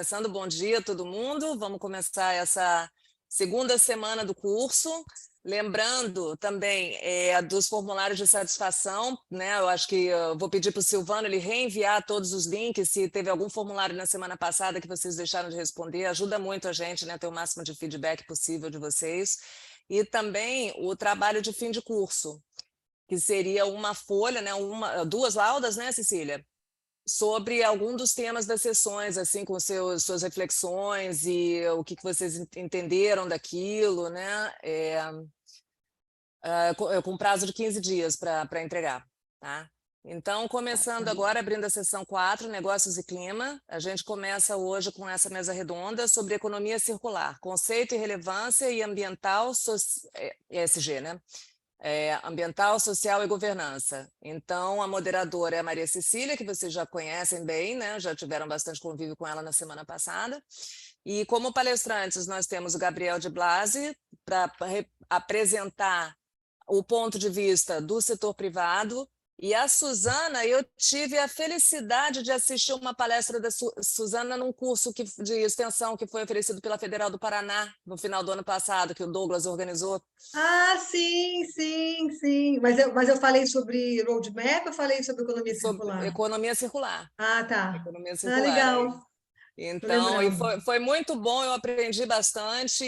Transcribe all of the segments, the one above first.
começando. Bom dia a todo mundo. Vamos começar essa segunda semana do curso. Lembrando também dos formulários de satisfação, né? Eu acho que eu vou pedir para o Silvano ele reenviar todos os links. Se teve algum formulário na semana passada que vocês deixaram de responder, ajuda muito a gente, né? Ter o máximo de feedback possível de vocês. E também o trabalho de fim de curso, que seria uma folha, né? Duas laudas, né, Cecília? Sobre algum dos temas das sessões, assim, com suas reflexões e o que vocês entenderam daquilo, né? Com prazo de 15 dias para entregar, tá? Então, começando agora, abrindo a sessão 4, Negócios e Clima, a gente começa hoje com essa mesa redonda sobre economia circular, conceito e relevância e ambiental, ESG, né? Ambiental, social e governança. Então, a moderadora é a Maria Cecília, que vocês já conhecem bem, né? Já tiveram bastante convívio com ela na semana passada. E como palestrantes, nós temos o Gabriel de Blasi, para apresentar o ponto de vista do setor privado, e a Suzana, eu tive a felicidade de assistir uma palestra da Suzana num curso de extensão que foi oferecido pela Federal do Paraná no final do ano passado, que o Douglas organizou. Ah, sim, sim, sim. Mas eu falei sobre roadmap, eu falei sobre economia Sobre circular. economia circular. Ah, tá. Economia Ah, circular. legal. Tô Então, e lembrando. foi muito bom, eu aprendi bastante,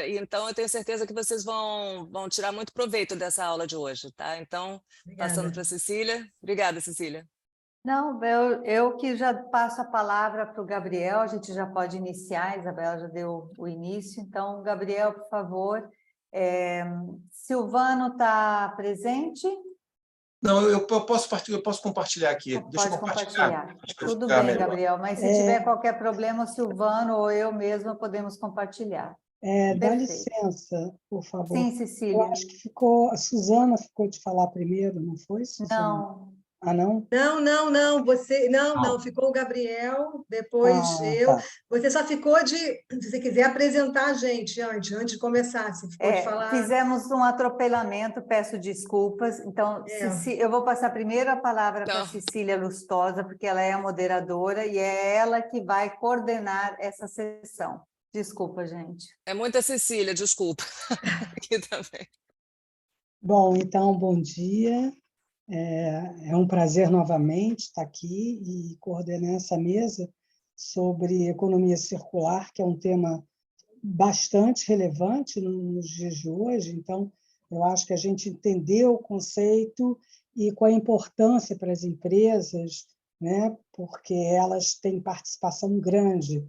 então eu tenho certeza que vocês vão tirar muito proveito dessa aula de hoje, tá? Então, passando Obrigada. para a Cecília. Obrigada, Cecília. Não, eu que já passo a palavra para o Gabriel, a gente já pode iniciar, a Isabela já deu o início, então, Gabriel, por favor. Silvano está presente? Não, eu posso compartilhar aqui. Deixa eu Pode compartilhar. compartilhar. Acho que vai Tudo ficar bem, melhor. Gabriel, mas se tiver qualquer problema, o Silvano ou eu mesma podemos compartilhar. Dá Perfeito. licença, por favor. Sim, Eu Cecília. acho que a Suzana ficou de falar primeiro, não foi, Suzana? Não, Ah, não? Não, não, Não. ficou o Gabriel, depois eu. Tá. Você só ficou de, se você quiser apresentar a gente antes de começar, você ficou de falar. fizemos um atropelamento, peço desculpas. Então, eu vou passar primeiro a palavra para a Cecília Lustosa, porque ela é a moderadora e é ela que vai coordenar essa sessão. Desculpa, gente. É muita Cecília, desculpa. Aqui também. Bom, então, bom dia. É um prazer novamente estar aqui e coordenar essa mesa sobre economia circular, que é um tema bastante relevante nos dias de hoje. Então, eu acho que a gente entendeu o conceito e qual a importância para as empresas, né? Porque elas têm participação grande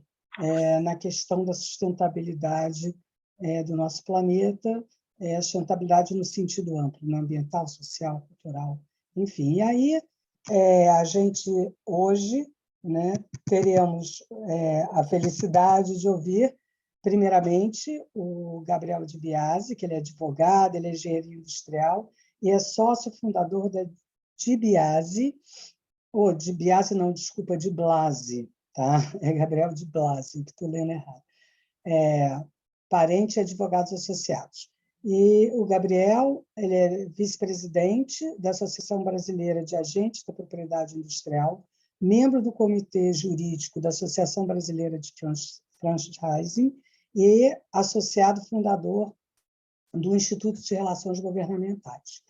na questão da sustentabilidade do nosso planeta, sustentabilidade no sentido amplo, no ambiental, social, cultural, enfim. E aí, a gente hoje, né, teremos a felicidade de ouvir, primeiramente, o Gabriel de Biasi, que ele é advogado, ele é engenheiro industrial e é sócio fundador da de Biasi, de Biasi não, desculpa, de Blasi, tá? É Gabriel de Blasi, que estou lendo errado. Parente e advogados associados. E o Gabriel, ele é vice-presidente da Associação Brasileira de Agentes da Propriedade Industrial, membro do Comitê Jurídico da Associação Brasileira de Franchising e associado fundador do Instituto de Relações Governamentais.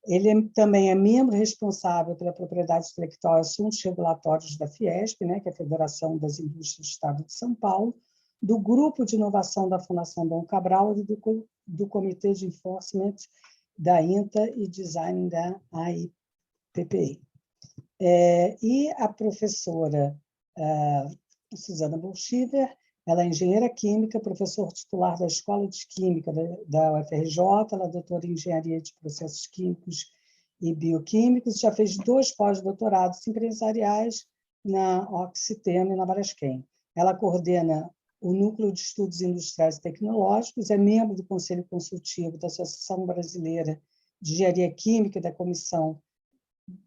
Ele também é membro responsável pela propriedade intelectual e assuntos regulatórios da Fiesp, né, que é a Federação das Indústrias do Estado de São Paulo, do Grupo de Inovação da Fundação Dom Cabral e do Comitê de Enforcement da INTA e Design da AIPPI. E a professora Suzana Bolchiver, ela é engenheira química, professora titular da Escola de Química da UFRJ, ela é doutora em Engenharia de Processos Químicos e Bioquímicos, já fez 2 pós-doutorados empresariais na Oxiteno e na Braskem. Ela coordena o Núcleo de Estudos Industriais e Tecnológicos, é membro do Conselho Consultivo da Associação Brasileira de Engenharia Química e da Comissão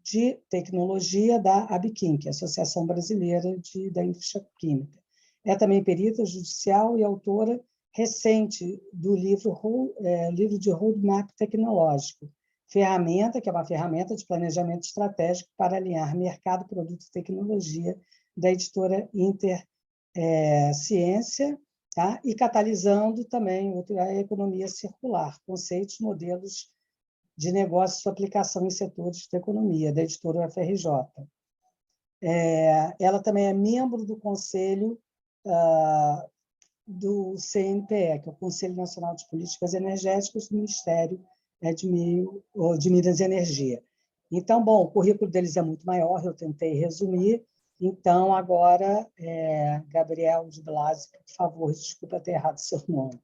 de Tecnologia da ABQUIM, que é a Associação Brasileira da Indústria Química. É também perita judicial e autora recente do livro de Roadmap Tecnológico, ferramenta, que é uma ferramenta de planejamento estratégico para alinhar mercado, produto e tecnologia, da editora Inter ciência, tá? E catalisando também a economia circular, conceitos, modelos de negócio e sua aplicação em setores da economia, da editora UFRJ. Ela também é membro do conselho do CNPE, que é o Conselho Nacional de Políticas Energéticas do Ministério de Minas e Energia. Então, bom, o currículo deles é muito maior, eu tentei resumir. Então, agora, Gabriel de Blasi, por favor, desculpa ter errado seu nome.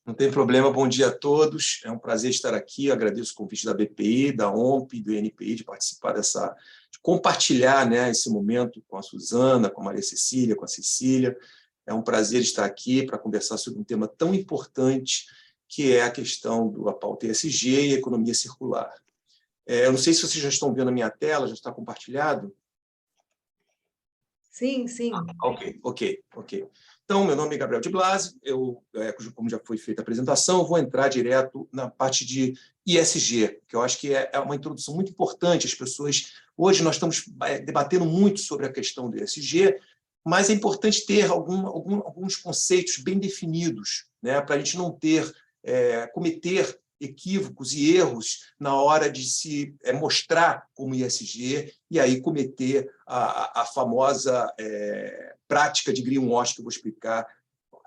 Não tem problema, bom dia a todos. É um prazer estar aqui. Eu agradeço o convite da BPI, da OMP, do INPI, de participar de compartilhar, né, esse momento com a Suzana, com a Maria Cecília, com a Cecília. É um prazer estar aqui para conversar sobre um tema tão importante, que é a questão da pauta ESG e economia circular. Eu não sei se vocês já estão vendo a minha tela, já está compartilhado? Sim, sim. Ok. Então, meu nome é Gabriel de Blasi, como já foi feita a apresentação, eu vou entrar direto na parte de ESG, que eu acho que é uma introdução muito importante. As pessoas, hoje nós estamos debatendo muito sobre a questão do ESG, mas é importante ter alguns conceitos bem definidos, né, para a gente não cometer equívocos e erros na hora de se mostrar como ESG e aí cometer a famosa prática de greenwash que eu vou explicar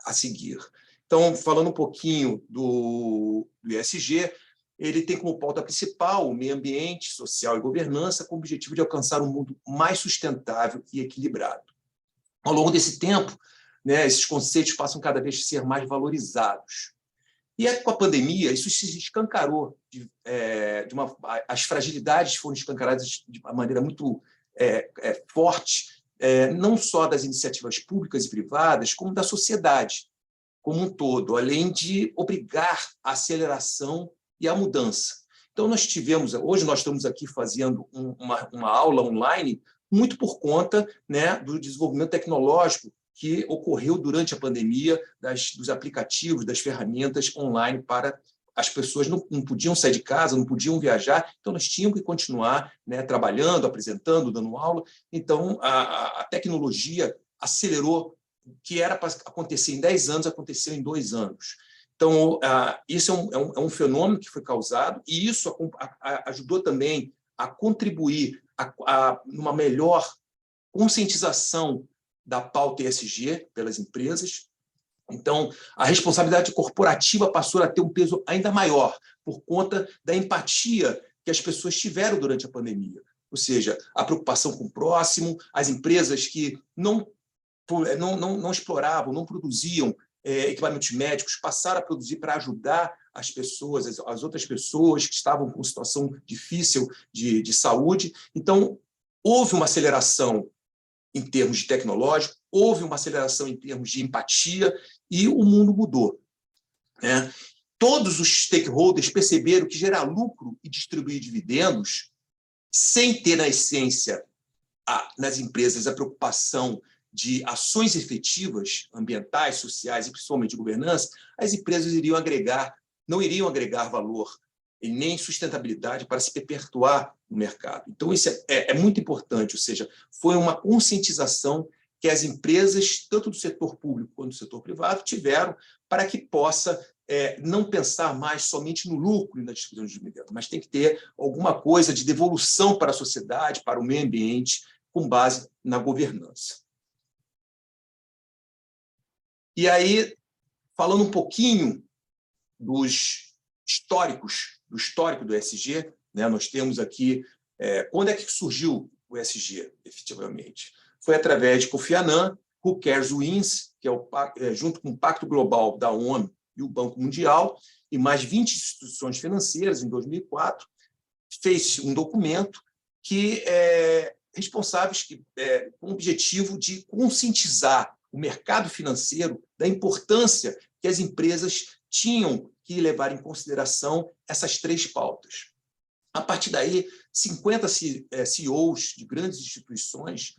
a seguir. Então, falando um pouquinho do ESG, ele tem como pauta principal o meio ambiente, social e governança, com o objetivo de alcançar um mundo mais sustentável e equilibrado. Ao longo desse tempo, né, esses conceitos passam cada vez a ser mais valorizados. E com a pandemia, isso se escancarou, as fragilidades foram escancaradas de uma maneira muito forte, não só das iniciativas públicas e privadas, como da sociedade como um todo, além de obrigar a aceleração e a mudança. Então, hoje nós estamos aqui fazendo uma aula online muito por conta, né, do desenvolvimento tecnológico que ocorreu durante a pandemia, dos aplicativos, das ferramentas online para as pessoas não podiam sair de casa, não podiam viajar, então nós tínhamos que continuar, né, trabalhando, apresentando, dando aula. Então, a tecnologia acelerou o que era para acontecer em 10 anos, aconteceu em 2 anos. Então, isso é um fenômeno que foi causado e isso ajudou também a contribuir numa melhor conscientização da pauta ESG pelas empresas. Então, a responsabilidade corporativa passou a ter um peso ainda maior por conta da empatia que as pessoas tiveram durante a pandemia. Ou seja, a preocupação com o próximo, as empresas que não exploravam, não produziam equipamentos médicos, passaram a produzir para ajudar as pessoas, as outras pessoas que estavam com situação difícil de saúde. Então, houve uma aceleração em termos tecnológicos, houve uma aceleração em termos de empatia e o mundo mudou, né? Todos os stakeholders perceberam que gerar lucro e distribuir dividendos, sem ter na essência nas empresas a preocupação de ações efetivas, ambientais, sociais e principalmente de governança, as empresas não iriam agregar valor e nem sustentabilidade para se perpetuar no mercado. Então, isso é muito importante, ou seja, foi uma conscientização que as empresas, tanto do setor público quanto do setor privado, tiveram para que possa não pensar mais somente no lucro e na distribuição de dividendos, mas tem que ter alguma coisa de devolução para a sociedade, para o meio ambiente, com base na governança. E aí, falando um pouquinho do histórico do ESG, né? Nós temos aqui quando é que surgiu o ESG, efetivamente. Foi através de Kofi Annan, Who Cares Wins, que junto com o Pacto Global da ONU e o Banco Mundial, e mais 20 instituições financeiras, em 2004, fez um documento que responsáveis com o objetivo de conscientizar o mercado financeiro da importância que as empresas tinham que levar em consideração essas 3 pautas. A partir daí, 50 CEOs de grandes instituições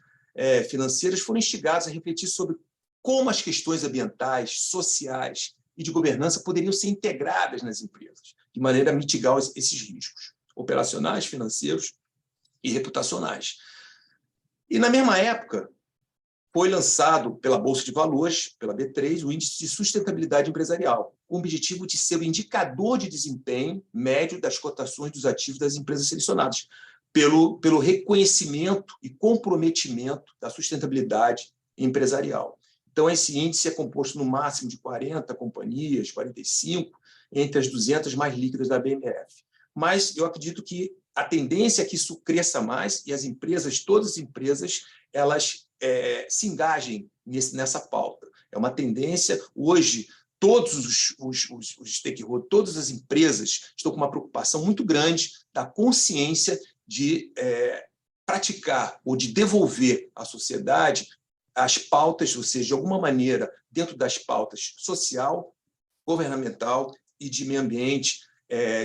financeiras foram instigados a refletir sobre como as questões ambientais, sociais e de governança poderiam ser integradas nas empresas, de maneira a mitigar esses riscos operacionais, financeiros e reputacionais. E, na mesma época, foi lançado pela Bolsa de Valores, pela B3, o Índice de Sustentabilidade Empresarial, com o objetivo de ser o indicador de desempenho médio das cotações dos ativos das empresas selecionadas, pelo reconhecimento e comprometimento da sustentabilidade empresarial. Então, esse índice é composto no máximo de 40 companhias, 45, entre as 200 mais líquidas da BMF. Mas eu acredito que a tendência é que isso cresça mais e as empresas, todas as empresas, elas se engajem nessa pauta. É uma tendência. Hoje, todos os stakeholders, todas as empresas estão com uma preocupação muito grande da consciência de praticar ou de devolver à sociedade as pautas, ou seja, de alguma maneira, dentro das pautas social, governamental e de meio ambiente,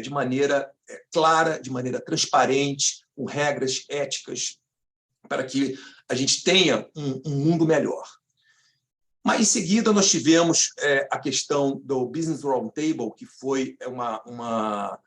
de maneira clara, de maneira transparente, com regras éticas, para que a gente tenha um mundo melhor. Mas, em seguida, nós tivemos a questão do Business Roundtable, que foi uma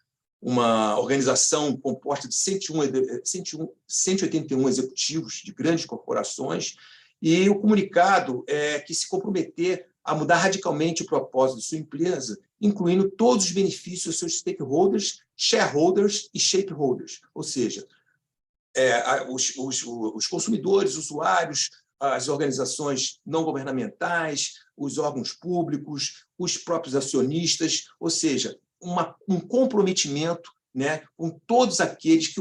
organização composta de 181 executivos de grandes corporações, e o comunicado é que se comprometer a mudar radicalmente o propósito de sua empresa, incluindo todos os benefícios dos seus stakeholders, shareholders e shapeholders, ou seja, os consumidores, usuários, as organizações não governamentais, os órgãos públicos, os próprios acionistas, ou seja, um comprometimento, né, com todos aqueles que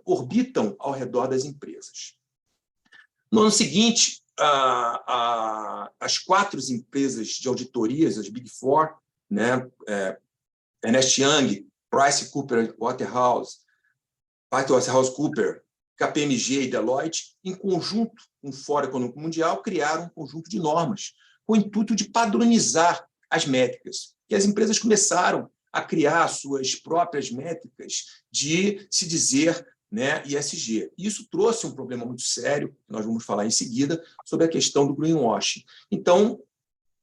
orbitam ao redor das empresas. No ano seguinte, as 4 empresas de auditorias, as Big Four, né, Ernst Young, PricewaterhouseCoopers, KPMG e Deloitte, em conjunto com o Fórum Econômico Mundial, criaram um conjunto de normas com o intuito de padronizar as métricas. E as empresas começaram a criar suas próprias métricas de se dizer, né, ESG. Isso trouxe um problema muito sério, que nós vamos falar em seguida, sobre a questão do greenwashing. Então,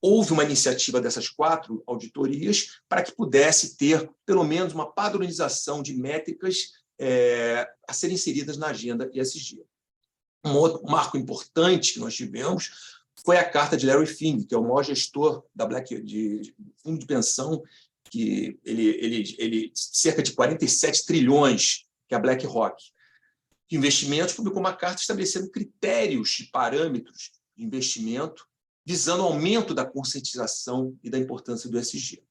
houve uma iniciativa dessas 4 auditorias para que pudesse ter, pelo menos, uma padronização de métricas a serem inseridas na agenda ESG. Um outro marco importante que nós tivemos foi a carta de Larry Fink, que é o maior gestor de fundo de pensão, que ele cerca de 47 trilhões, que é a BlackRock, de investimentos, publicou uma carta estabelecendo critérios e parâmetros de investimento visando o aumento da conscientização e da importância do ESG.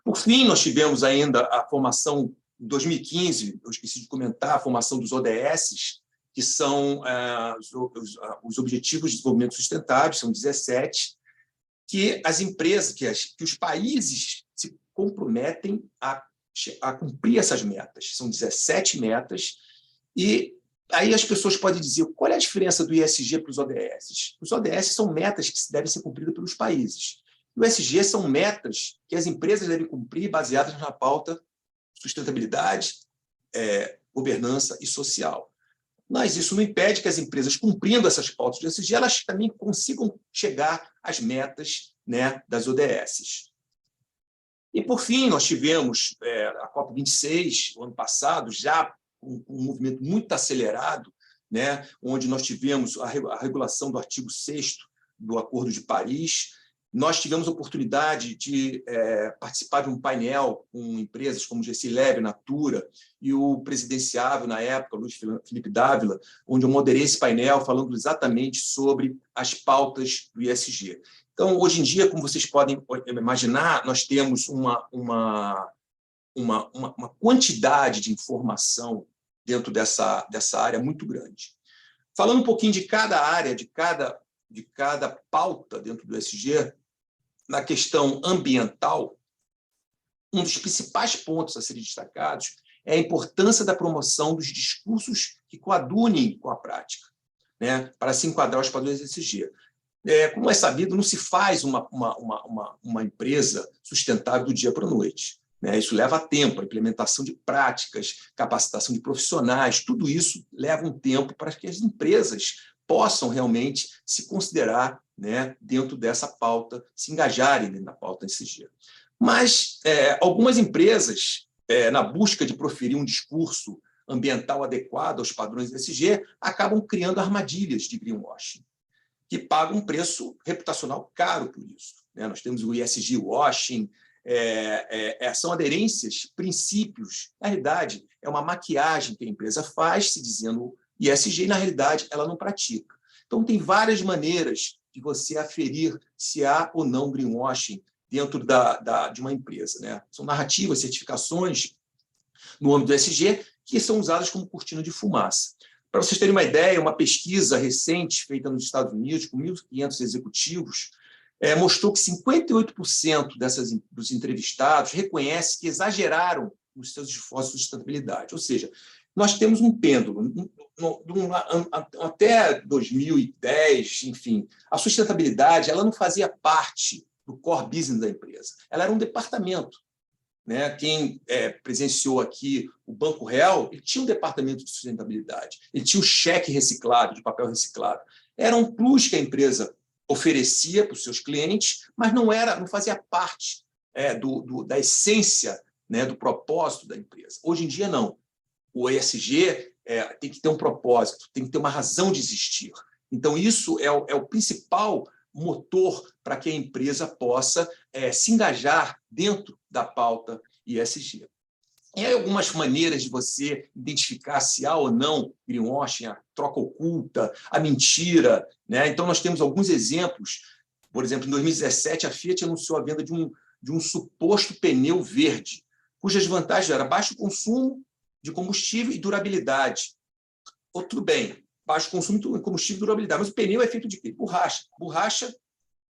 Por fim, nós tivemos ainda a formação, em 2015, eu esqueci de comentar, a formação dos ODS, que são os Objetivos de Desenvolvimento Sustentável, são 17, que as empresas, que os países se comprometem a cumprir essas metas. São 17 metas, e aí as pessoas podem dizer qual é a diferença do ESG para os ODS. Os ODS são metas que devem ser cumpridas pelos países. O ESG são metas que as empresas devem cumprir baseadas na pauta sustentabilidade, governança e social. Mas isso não impede que as empresas, cumprindo essas pautas de ESG, elas também consigam chegar às metas, né, das ODS. E, por fim, nós tivemos a COP26, o ano passado, já com um movimento muito acelerado, né, onde nós tivemos a regulação do artigo 6º do Acordo de Paris. Nós tivemos a oportunidade de participar de um painel com empresas como GC-Lab, Natura e o presidenciável, na época, Luiz Felipe Dávila, onde eu moderei esse painel falando exatamente sobre as pautas do ESG. Então, hoje em dia, como vocês podem imaginar, nós temos uma quantidade de informação dentro dessa área muito grande. Falando um pouquinho de cada área, de cada pauta dentro do ESG, na questão ambiental, um dos principais pontos a serem destacados é a importância da promoção dos discursos que coadunem com a prática, né, para se enquadrar aos padrões ESG. Como é sabido, não se faz uma empresa sustentável do dia para a noite, né? Isso leva tempo, a implementação de práticas, capacitação de profissionais, tudo isso leva um tempo para que as empresas possam realmente se considerar, né, dentro dessa pauta, se engajarem na pauta ESG. Mas algumas empresas, na busca de proferir um discurso ambiental adequada aos padrões ESG, acabam criando armadilhas de greenwashing, que pagam um preço reputacional caro por isso. Nós temos o ESG washing, são aderências, princípios. Na realidade, é uma maquiagem que a empresa faz, se dizendo ESG, e, na realidade, ela não pratica. Então, tem várias maneiras de você aferir se há ou não greenwashing dentro de uma empresa. São narrativas, certificações no âmbito do ESG que são usadas como cortina de fumaça. Para vocês terem uma ideia, uma pesquisa recente feita nos Estados Unidos, com 1.500 executivos, mostrou que 58% dos entrevistados reconhecem que exageraram nos seus esforços de sustentabilidade. Ou seja, nós temos um pêndulo. Até 2010, enfim, a sustentabilidade ela não fazia parte do core business da empresa. Ela era um departamento. Quem presenciou aqui o Banco Real, ele tinha um departamento de sustentabilidade, ele tinha o cheque reciclado, de papel reciclado. Era um plus que a empresa oferecia para os seus clientes, mas não fazia parte da essência, do propósito da empresa. Hoje em dia, não. O ESG tem que ter um propósito, tem que ter uma razão de existir. Então, isso é o principal motor para que a empresa possa se engajar dentro da pauta ESG. E há algumas maneiras de você identificar se há ou não greenwashing, a troca oculta, a mentira. Então, nós temos alguns exemplos. Por exemplo, em 2017, a Fiat anunciou a venda de um suposto pneu verde, cujas vantagens eram baixo consumo de combustível e durabilidade. Tudo bem, baixo consumo de combustível e durabilidade, mas o pneu é feito de quê? Borracha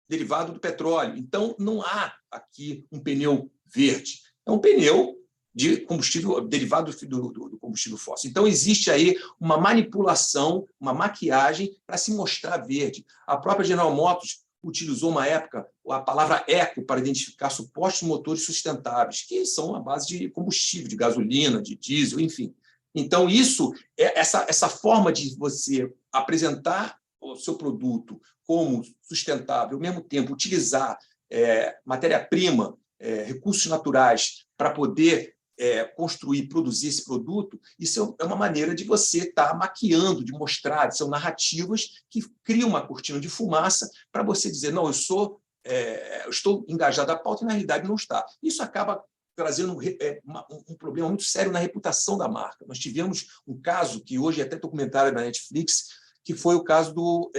derivado do petróleo. Então, não há aqui um pneu verde. É um pneu de combustível derivado do combustível fóssil. Então, existe aí uma manipulação, uma maquiagem para se mostrar verde. A própria General Motors utilizou, uma época, a palavra eco para identificar supostos motores sustentáveis, que são à base de combustível, de gasolina, de diesel, enfim. Então, essa forma de você apresentar o seu produto como sustentável, ao mesmo tempo utilizar matéria-prima, recursos naturais para poder construir, produzir esse produto, isso é uma maneira de você estar maquiando, de mostrar, são narrativas que criam uma cortina de fumaça para você dizer, não, eu estou engajado à pauta e, na realidade, não está. Isso acaba trazendo um problema muito sério na reputação da marca. Nós tivemos um caso, que hoje é até documentário na Netflix, que foi o caso do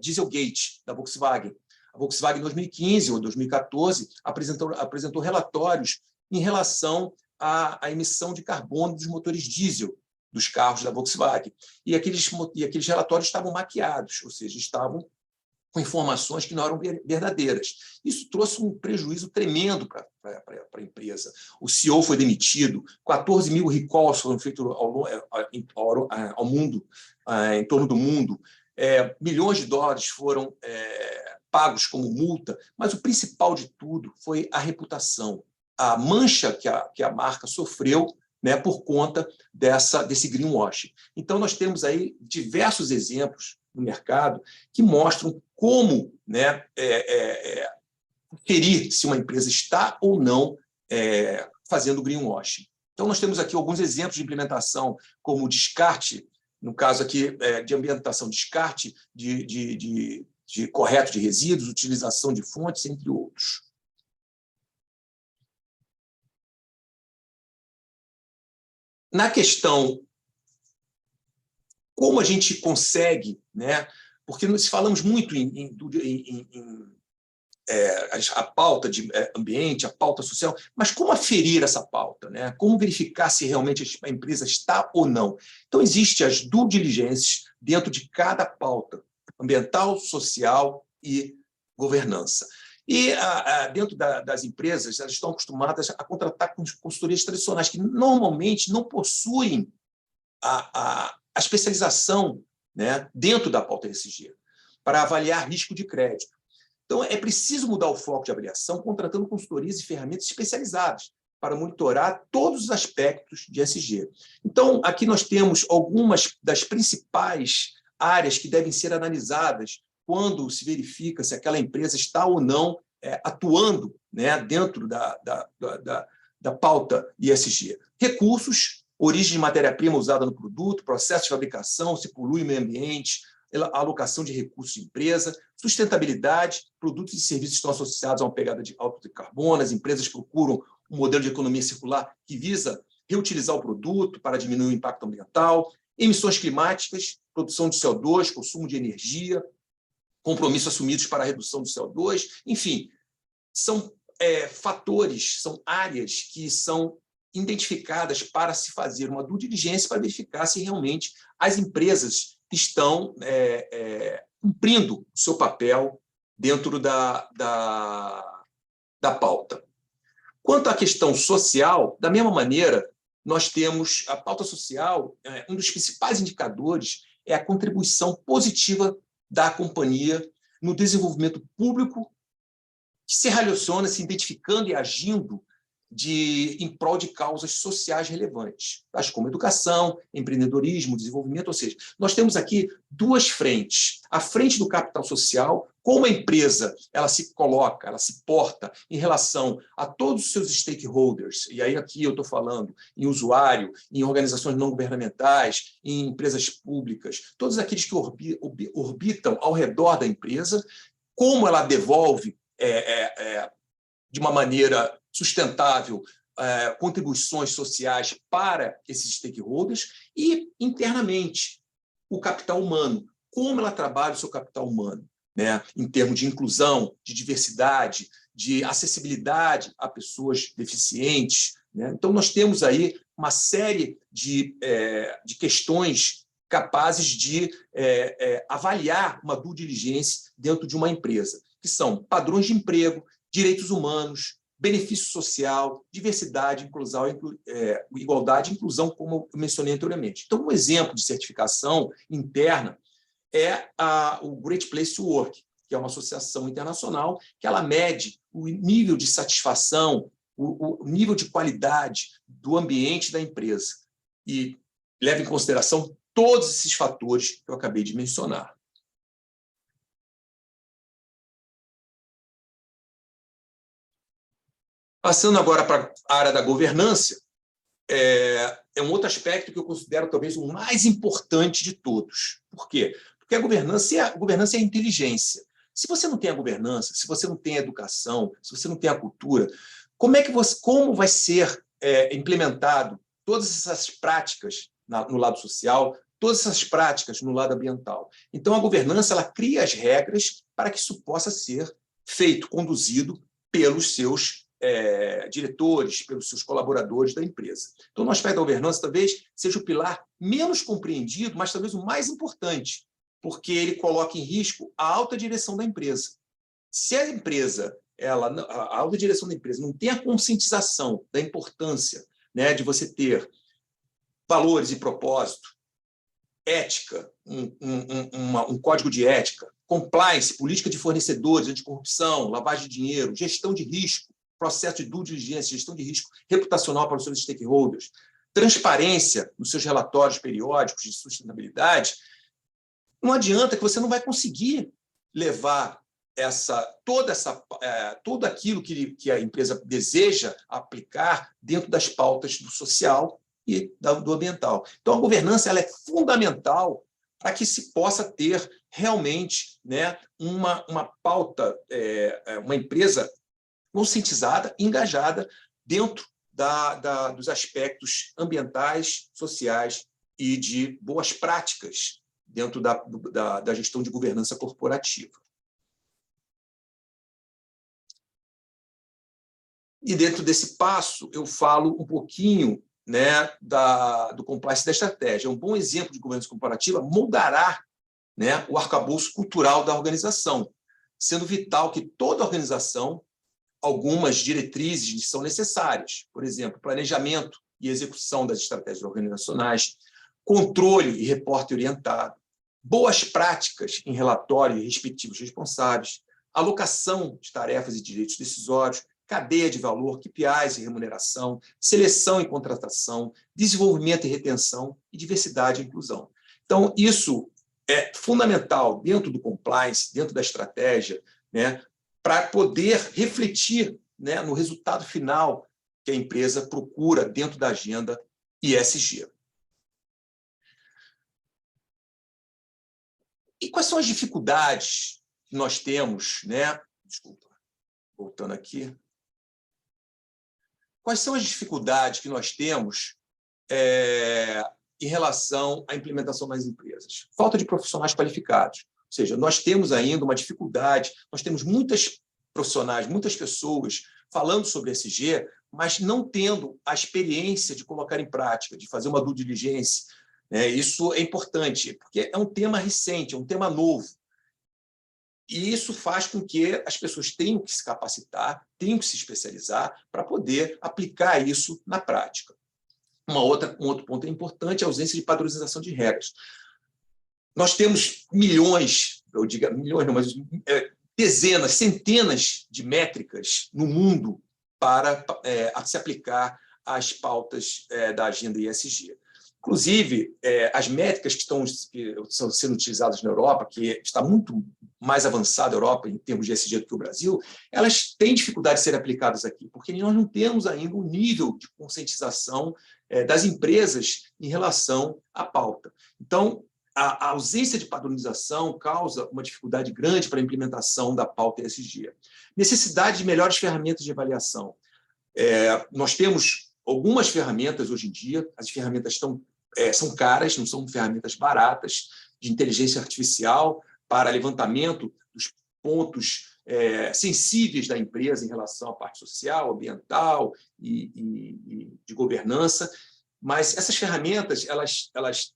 Dieselgate, da Volkswagen. A Volkswagen, em 2015 ou 2014, apresentou relatórios em relação à emissão de carbono dos motores diesel dos carros da Volkswagen. E aqueles relatórios estavam maquiados, ou seja, estavam com informações que não eram verdadeiras. Isso trouxe um prejuízo tremendo para a empresa. O CEO foi demitido, 14 mil recalls foram feitos ao mundo, em torno do mundo, milhões de dólares foram pagos como multa, mas o principal de tudo foi a reputação, a mancha que a marca sofreu, por conta desse greenwashing. Então, nós temos aí diversos exemplos no mercado que mostram como ferir se uma empresa está ou não fazendo greenwashing. Então, nós temos aqui alguns exemplos de implementação, como o descarte, no caso aqui de ambientação, descarte de correto de resíduos, utilização de fontes, entre outros. Na questão como a gente consegue, porque nós falamos muito a pauta de ambiente, a pauta social, mas como aferir essa pauta? Como verificar se realmente a empresa está ou não? Então, existem as due diligências dentro de cada pauta, ambiental, social e governança. E dentro das empresas, elas estão acostumadas a contratar consultorias tradicionais, que normalmente não possuem a especialização dentro da pauta ESG, para avaliar risco de crédito. Então, é preciso mudar o foco de avaliação, contratando consultorias e ferramentas especializadas para monitorar todos os aspectos de ESG. Então, aqui nós temos algumas das principais áreas que devem ser analisadas quando se verifica se aquela empresa está ou não atuando dentro da pauta ESG. Recursos, origem de matéria-prima usada no produto, processo de fabricação, se polui o meio ambiente, alocação de recursos de empresa, sustentabilidade, produtos e serviços estão associados a uma pegada de alto carbono, as empresas procuram um modelo de economia circular que visa reutilizar o produto para diminuir o impacto ambiental, emissões climáticas, produção de CO2, consumo de energia, compromissos assumidos para a redução do CO2, enfim, são fatores, são áreas que são identificadas para se fazer uma due diligência para verificar se realmente as empresas estão cumprindo o seu papel dentro da pauta. Quanto à questão social, da mesma maneira, nós temos a pauta social, um dos principais indicadores é a contribuição positiva da companhia no desenvolvimento público, que se relaciona, se identificando e agindo em prol de causas sociais relevantes, tais como educação, empreendedorismo, desenvolvimento, ou seja, nós temos aqui duas frentes. A frente do capital social, como a empresa ela se coloca, ela se porta em relação a todos os seus stakeholders, e aí aqui eu estou falando em usuário, em organizações não governamentais, em empresas públicas, todos aqueles que orbitam ao redor da empresa, como ela devolve de uma maneira sustentável contribuições sociais para esses stakeholders e, internamente, o capital humano, como ela trabalha o seu capital humano, né, em termos de inclusão, de diversidade, de acessibilidade a pessoas deficientes, né? Então, nós temos aí uma série de questões capazes de avaliar uma due diligência dentro de uma empresa, que são padrões de emprego, direitos humanos, benefício social, diversidade, inclusão, igualdade e inclusão, como eu mencionei anteriormente. Então, um exemplo de certificação interna é o Great Place to Work, que é uma associação internacional que ela mede o nível de satisfação, o nível de qualidade do ambiente da empresa e leva em consideração todos esses fatores que eu acabei de mencionar. Passando agora para a área da governança, é um outro aspecto que eu considero talvez o mais importante de todos. Por quê? Porque a governança é a inteligência. Se você não tem a governança, se você não tem a educação, se você não tem a cultura, como vai ser implementado todas essas práticas no lado social, todas essas práticas no lado ambiental? Então, a governança ela cria as regras para que isso possa ser feito, conduzido pelos seus diretores, pelos seus colaboradores da empresa. Então, no aspecto da governança, talvez seja o pilar menos compreendido, mas talvez o mais importante, porque ele coloca em risco a alta direção da empresa. Se a empresa, a alta direção da empresa não tem a conscientização da importância, né, de você ter valores e propósito, ética, um código de ética, compliance, política de fornecedores, anticorrupção, lavagem de dinheiro, gestão de risco, processo de due diligência, gestão de risco reputacional para os seus stakeholders, transparência nos seus relatórios periódicos de sustentabilidade, não adianta que você não vai conseguir levar tudo aquilo que a empresa deseja aplicar dentro das pautas do social e do ambiental. Então, a governança ela é fundamental para que se possa ter realmente, né, uma pauta, uma empresa conscientizada, engajada dentro dos aspectos ambientais, sociais e de boas práticas dentro da gestão de governança corporativa. E dentro desse passo, eu falo um pouquinho, né, do compliance da estratégia. Um bom exemplo de governança corporativa moldará, né, o arcabouço cultural da organização, sendo vital que toda organização, algumas diretrizes são necessárias, por exemplo, planejamento e execução das estratégias organizacionais, controle e reporte orientado, boas práticas em relatório e respectivos responsáveis, alocação de tarefas e direitos decisórios, cadeia de valor, KPIs e remuneração, seleção e contratação, desenvolvimento e retenção e diversidade e inclusão. Então, isso é fundamental dentro do compliance, dentro da estratégia, né, para poder refletir, né, no resultado final que a empresa procura dentro da agenda ESG. E quais são as dificuldades que nós temos, né? Desculpa, voltando aqui. Quais são as dificuldades que nós temos em relação à implementação nas empresas? Falta de profissionais qualificados. Ou seja, nós temos ainda uma dificuldade, nós temos muitas profissionais, muitas pessoas falando sobre ESG, mas não tendo a experiência de colocar em prática, de fazer uma due diligência. Isso é importante, porque é um tema recente, é um tema novo. E isso faz com que as pessoas tenham que se capacitar, tenham que se especializar para poder aplicar isso na prática. Um outro ponto importante é a ausência de padronização de regras. Nós temos milhões, eu digo milhões não, mas dezenas, centenas de métricas no mundo para se aplicar às pautas da agenda ESG. Inclusive, as métricas que estão sendo utilizadas na Europa, que está muito mais avançada a Europa em termos de ESG do que o Brasil, elas têm dificuldade de serem aplicadas aqui, porque nós não temos ainda um nível de conscientização das empresas em relação à pauta. Então, a ausência de padronização causa uma dificuldade grande para a implementação da pauta ESG. Necessidade de melhores ferramentas de avaliação. Nós temos algumas ferramentas hoje em dia, as ferramentas são caras, não são ferramentas baratas, de inteligência artificial para levantamento dos pontos sensíveis da empresa em relação à parte social, ambiental e de governança. Mas essas ferramentas elas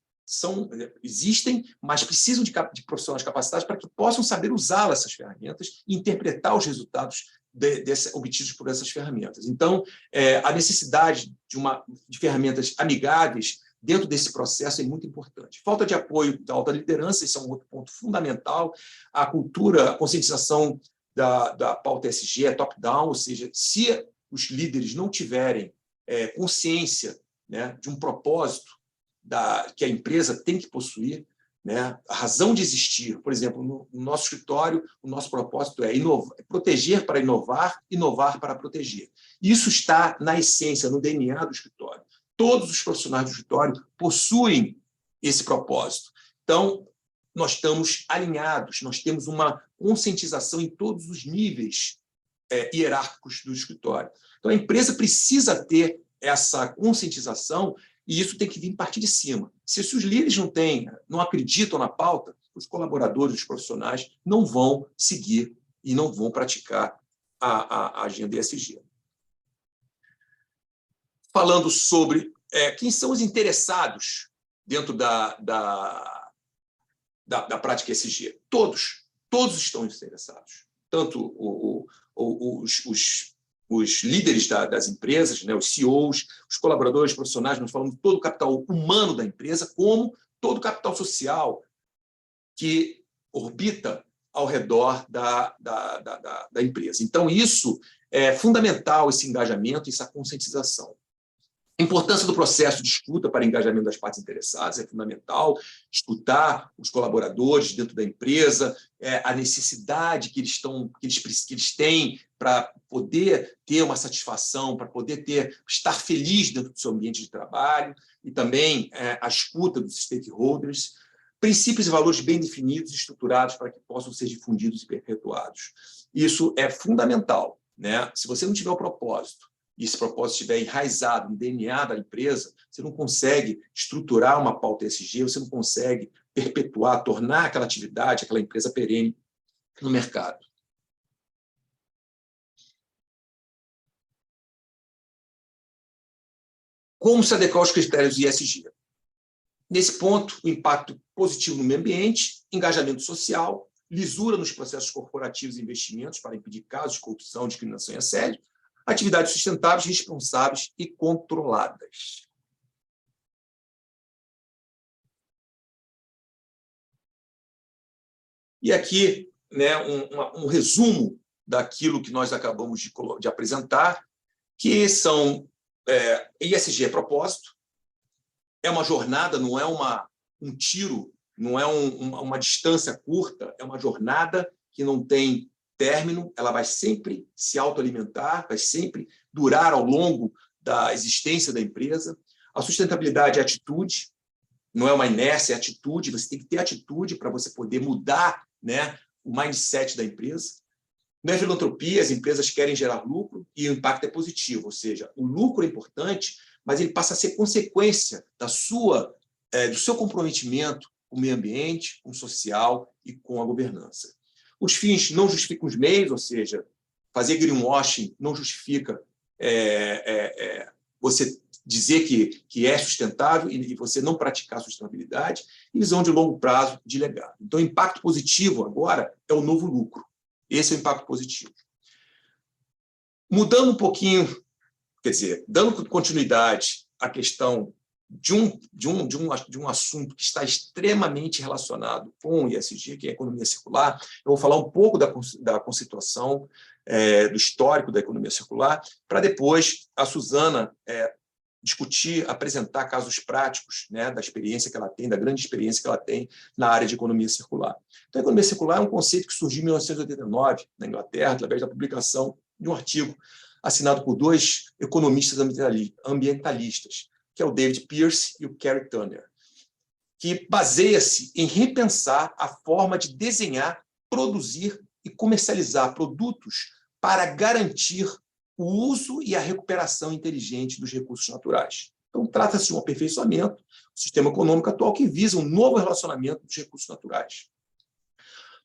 existem, mas precisam de profissionais capacitados para que possam saber usar essas ferramentas e interpretar os resultados obtidos por essas ferramentas. Então, a necessidade de ferramentas amigáveis dentro desse processo é muito importante. Falta de apoio da alta liderança, esse é um outro ponto fundamental. A cultura, a conscientização da pauta ESG é top-down, ou seja, se os líderes não tiverem consciência, né, de um propósito que a empresa tem que possuir, né, a razão de existir. Por exemplo, no nosso escritório, o nosso propósito é proteger para inovar, inovar para proteger. Isso está na essência, no DNA do escritório. Todos os profissionais do escritório possuem esse propósito. Então, nós estamos alinhados, nós temos uma conscientização em todos os níveis hierárquicos do escritório. Então, a empresa precisa ter essa conscientização e isso tem que vir partir de cima. Se os líderes não acreditam na pauta, os colaboradores, os profissionais, não vão seguir e não vão praticar a agenda ESG. Falando sobre quem são os interessados dentro da prática ESG. Todos estão interessados. Tanto os líderes das empresas, né, os CEOs, os colaboradores profissionais, nós falamos de todo o capital humano da empresa, como todo o capital social que orbita ao redor da empresa. Então, isso é fundamental, esse engajamento, essa conscientização. A importância do processo de escuta para engajamento das partes interessadas é fundamental, escutar os colaboradores dentro da empresa, a necessidade que eles têm para poder ter uma satisfação, para poder estar feliz dentro do seu ambiente de trabalho, e também a escuta dos stakeholders, princípios e valores bem definidos e estruturados para que possam ser difundidos e perpetuados. Isso é fundamental, né? Se você não tiver o propósito, e esse propósito estiver enraizado no DNA da empresa, você não consegue estruturar uma pauta ESG, você não consegue perpetuar, tornar aquela atividade, aquela empresa perene no mercado. Como se adequar aos critérios ESG? Nesse ponto, o impacto positivo no meio ambiente, engajamento social, lisura nos processos corporativos e investimentos para impedir casos de corrupção, discriminação e assédio, atividades sustentáveis, responsáveis e controladas. E aqui, né, um resumo daquilo que nós acabamos de apresentar, que são ESG é propósito, é uma jornada, não é um tiro, não é uma distância curta, é uma jornada que não tem término, ela vai sempre se autoalimentar, vai sempre durar ao longo da existência da empresa. A sustentabilidade é atitude, não é uma inércia, é atitude. Você tem que ter atitude para você poder mudar, né, o mindset da empresa. Não é filantropia, as empresas querem gerar lucro e o impacto é positivo, ou seja, o lucro é importante, mas ele passa a ser consequência do seu comprometimento com o meio ambiente, com o social e com a governança. Os fins não justificam os meios, ou seja, fazer greenwashing não justifica você dizer que é sustentável e você não praticar a sustentabilidade, e visão de longo prazo de legado. Então, o impacto positivo agora é o novo lucro. Esse é o impacto positivo. Mudando um pouquinho, quer dizer, dando continuidade à questão de um assunto que está extremamente relacionado com o ESG, que é a economia circular, eu vou falar um pouco da conceituação, do histórico da economia circular, para depois a Suzana discutir, apresentar casos práticos, né, da experiência que ela tem, da grande experiência que ela tem na área de economia circular. Então, a economia circular é um conceito que surgiu em 1989, na Inglaterra, através da publicação de um artigo assinado por 2 economistas ambientalistas, que é o David Pearce e o Cary Turner, que baseia-se em repensar a forma de desenhar, produzir e comercializar produtos para garantir o uso e a recuperação inteligente dos recursos naturais. Então, trata-se de um aperfeiçoamento do sistema econômico atual que visa um novo relacionamento dos recursos naturais.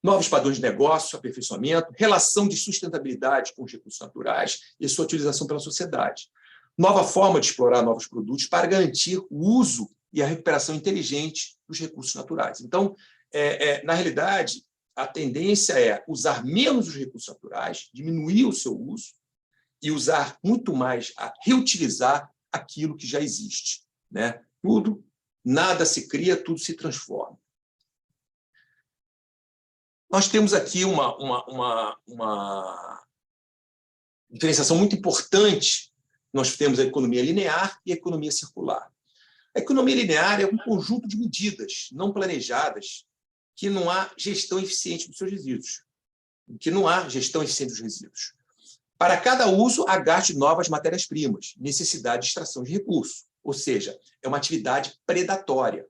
Novos padrões de negócio, aperfeiçoamento, relação de sustentabilidade com os recursos naturais e sua utilização pela sociedade. Nova forma de explorar novos produtos para garantir o uso e a recuperação inteligente dos recursos naturais. Então, na realidade, a tendência é usar menos os recursos naturais, diminuir o seu uso, e usar muito mais a reutilizar aquilo que já existe, né? Nada se cria, tudo se transforma. Nós temos aqui uma diferenciação muito importante. Nós temos a economia linear e a economia circular. A economia linear é um conjunto de medidas não planejadas que não há gestão eficiente dos seus resíduos, que não há gestão eficiente dos resíduos. Para cada uso, há gasto de novas matérias-primas, necessidade de extração de recursos, ou seja, é uma atividade predatória.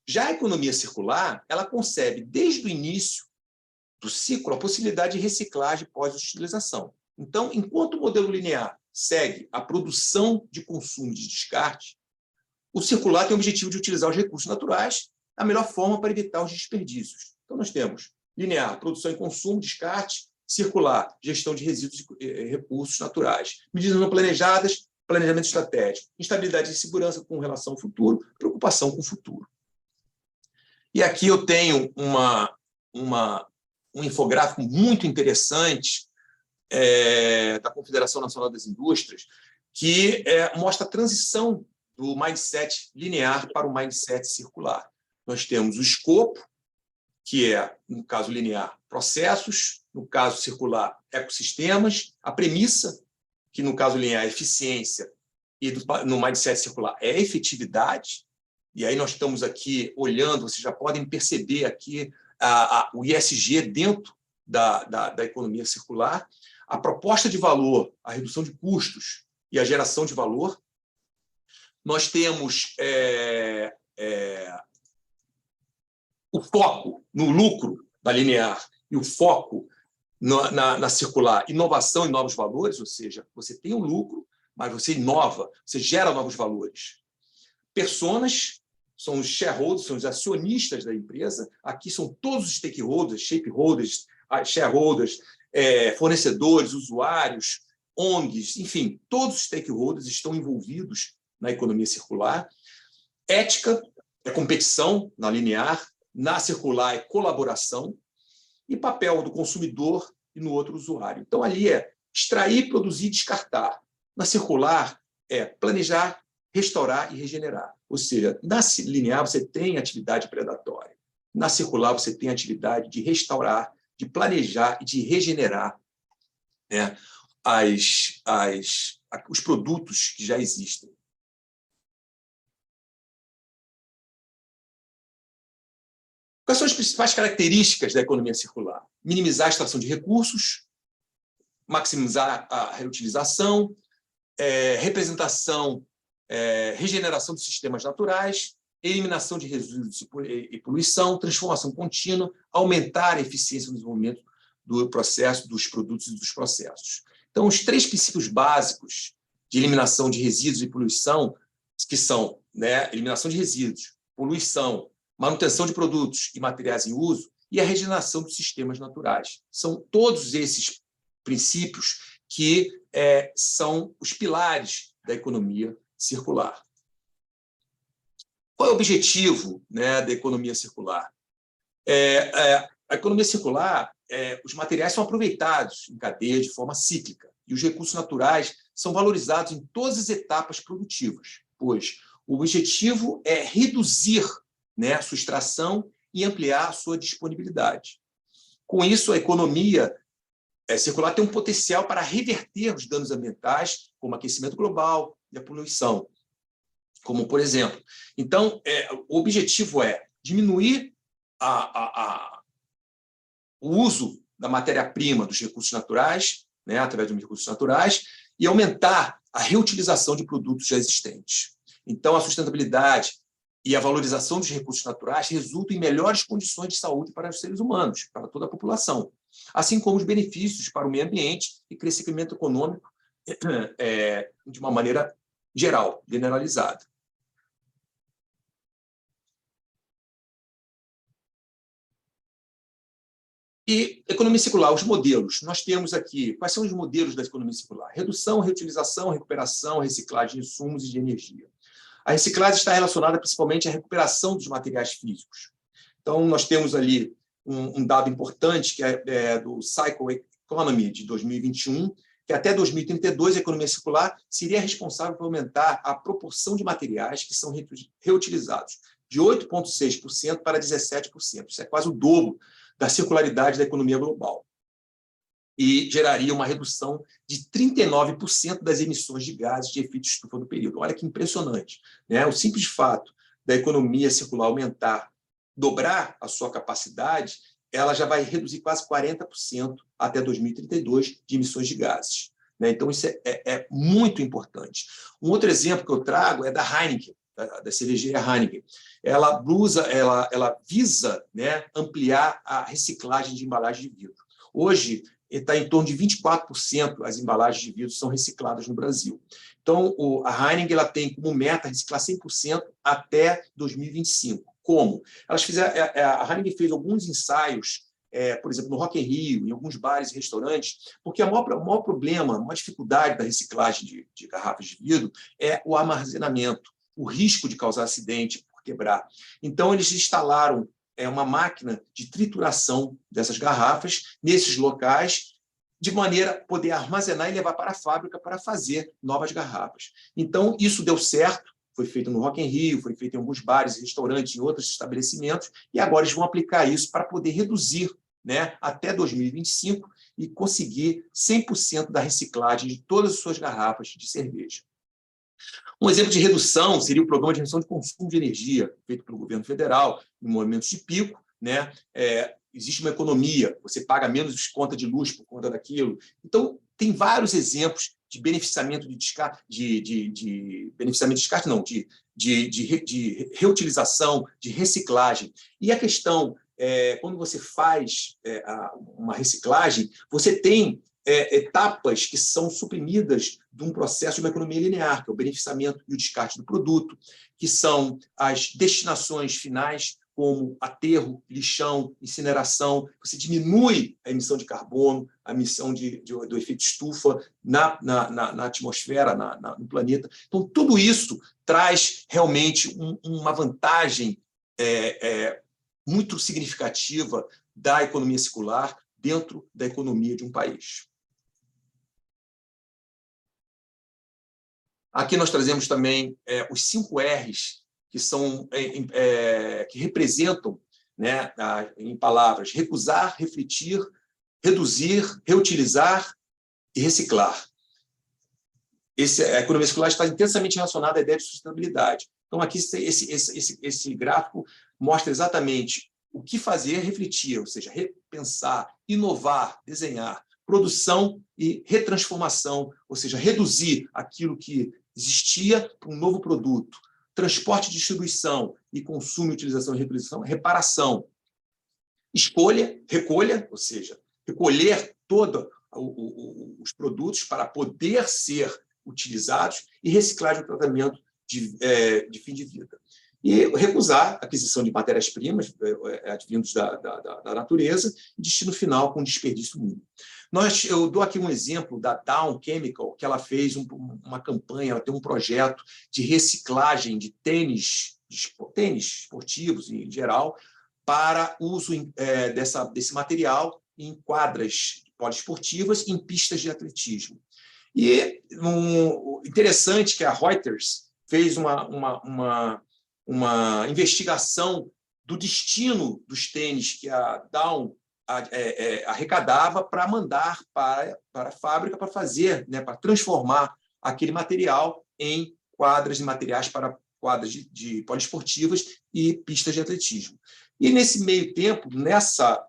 Já a economia circular, ela concebe, desde o início do ciclo, a possibilidade de reciclagem pós-utilização. Então, enquanto o modelo linear segue a produção de consumo e de descarte, o circular tem o objetivo de utilizar os recursos naturais da melhor forma para evitar os desperdícios. Então, nós temos linear, produção e consumo, descarte, circular, gestão de resíduos e recursos naturais. Medidas não planejadas, planejamento estratégico. Instabilidade e segurança com relação ao futuro, preocupação com o futuro. E aqui eu tenho um infográfico muito interessante da Confederação Nacional das Indústrias, que mostra a transição do mindset linear para o mindset circular. Nós temos o escopo, que é, no caso linear, processos, no caso circular, ecossistemas, a premissa, que no caso linear é eficiência, e no mindset circular é efetividade, e aí nós estamos aqui olhando, vocês já podem perceber aqui o ESG dentro da economia circular, a proposta de valor, a redução de custos e a geração de valor. Nós temos o foco no lucro da linear e o foco na circular, inovação e novos valores, ou seja, você tem o lucro, mas você inova, você gera novos valores. Personas são os shareholders, são os acionistas da empresa, aqui são todos os stakeholders, shareholders, shareholders, fornecedores, usuários, ONGs, enfim, todos os stakeholders estão envolvidos na economia circular. Ética é competição na linear, na circular é colaboração, e papel do consumidor e no outro usuário. Então, ali é extrair, produzir, descartar. Na circular é planejar, restaurar e regenerar. Ou seja, na linear você tem atividade predatória. Na circular você tem atividade de restaurar, de planejar e de regenerar, né, os produtos que já existem. Quais são as principais características da economia circular? Minimizar a extração de recursos, maximizar a reutilização, representação regeneração de sistemas naturais, eliminação de resíduos e poluição, transformação contínua, aumentar a eficiência no desenvolvimento do processo, dos produtos e dos processos. Então, os 3 princípios básicos de eliminação de resíduos e poluição, que são, né, eliminação de resíduos, poluição, manutenção de produtos e materiais em uso, e a regeneração dos sistemas naturais. São todos esses princípios que são os pilares da economia circular. Qual é o objetivo, né, da economia circular? A economia circular, os materiais são aproveitados em cadeia de forma cíclica e os recursos naturais são valorizados em todas as etapas produtivas, pois o objetivo é reduzir, né, a sua extração e ampliar a sua disponibilidade. Com isso, a economia circular tem um potencial para reverter os danos ambientais, como aquecimento global e a poluição, como por exemplo. Então, o objetivo é diminuir o uso da matéria-prima dos recursos naturais, né, através dos recursos naturais, e aumentar a reutilização de produtos já existentes. Então, a sustentabilidade e a valorização dos recursos naturais resultam em melhores condições de saúde para os seres humanos, para toda a população, assim como os benefícios para o meio ambiente e crescimento econômico de uma maneira geral, generalizada. E economia circular, os modelos. Nós temos aqui, quais são os modelos da economia circular? Redução, reutilização, recuperação, reciclagem de insumos e de energia. A reciclagem está relacionada principalmente à recuperação dos materiais físicos. Então, nós temos ali um dado importante, que é do Cycle Economy de 2021, que até 2032 a economia circular seria responsável por aumentar a proporção de materiais que são reutilizados, de 8,6% para 17%. Isso é quase o dobro da circularidade da economia global. E geraria uma redução de 39% das emissões de gases de efeito estufa do período. Olha que impressionante, né? O simples fato da economia circular aumentar, dobrar a sua capacidade, ela já vai reduzir quase 40% até 2032 de emissões de gases, né? Então, isso é muito importante. Um outro exemplo que eu trago é da Heineken, da cervejeira Heineken. Ela visa, né, ampliar a reciclagem de embalagem de vidro. Hoje, está em torno de 24% as embalagens de vidro são recicladas no Brasil. Então, a Heineken ela tem como meta reciclar 100% até 2025. Como? A Heineken fez alguns ensaios, por exemplo, no Rock in Rio, em alguns bares e restaurantes, porque o maior problema, a maior dificuldade da reciclagem de garrafas de vidro é o armazenamento, o risco de causar acidente por quebrar. Então, eles instalaram uma máquina de trituração dessas garrafas nesses locais, de maneira a poder armazenar e levar para a fábrica para fazer novas garrafas. Então, isso deu certo, foi feito no Rock in Rio, foi feito em alguns bares e restaurantes, em outros estabelecimentos, e agora eles vão aplicar isso para poder reduzir, né, até 2025 e conseguir 100% da reciclagem de todas as suas garrafas de cerveja. Um exemplo de redução seria o Programa de Redução de Consumo de Energia, feito pelo governo federal, em momentos de pico, né? Existe uma economia, você paga menos conta de luz por conta daquilo. Então, tem vários exemplos de beneficiamento de descarte, de reutilização, de reciclagem. E a questão, quando você faz uma reciclagem, você tem etapas que são suprimidas de um processo de uma economia linear, que é o beneficiamento e o descarte do produto, que são as destinações finais, como aterro, lixão, incineração. Você diminui a emissão de carbono, a emissão do efeito estufa na atmosfera, no planeta. Então, tudo isso traz realmente uma vantagem muito significativa da economia circular dentro da economia de um país. Aqui nós trazemos também os 5 R's, que representam, né, em palavras, recusar, refletir, reduzir, reutilizar e reciclar. A economia circular está intensamente relacionada à ideia de sustentabilidade. Então, aqui esse gráfico mostra exatamente o que fazer, refletir, ou seja, repensar, inovar, desenhar, produção e retransformação, ou seja, reduzir aquilo que existia para um novo produto. Transporte, distribuição e consumo, utilização e reutilização, reparação. Escolha, recolha, ou seja, recolher todos os produtos para poder ser utilizados e reciclagem e tratamento de fim de vida. E recusar a aquisição de matérias-primas advindos da natureza e destino final com desperdício mínimo. Eu dou aqui um exemplo da Dow Chemical, que ela fez uma campanha, ela tem um projeto de reciclagem de tênis esportivos em geral, para uso desse material em quadras poliesportivas e em pistas de atletismo. E interessante que a Reuters fez uma investigação do destino dos tênis que a Dow arrecadava para mandar para a fábrica para fazer, para transformar aquele material em quadras e materiais para quadras de poliesportivas e pistas de atletismo. E, nesse meio tempo, nessa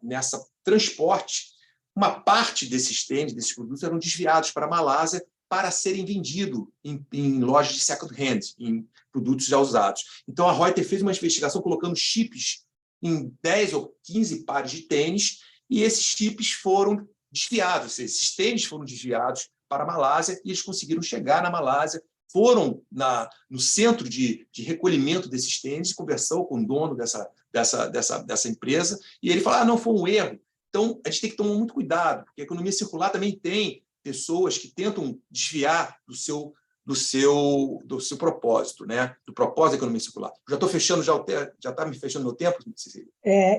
transporte, uma parte desses tênis, desses produtos, eram desviados para a Malásia para serem vendidos em lojas de second hand, em produtos já usados. Então, a Reuters fez uma investigação colocando chips em 10 ou 15 pares de tênis, e esses chips foram desviados, esses tênis foram desviados para a Malásia, e eles conseguiram chegar na Malásia, foram no centro de recolhimento desses tênis, conversou com o dono dessa empresa, e ele falou, não, foi um erro. Então, a gente tem que tomar muito cuidado, porque a economia circular também tem pessoas que tentam desviar do seu propósito, do propósito da economia circular. Já estou fechando, já está me fechando meu tempo, Cecília?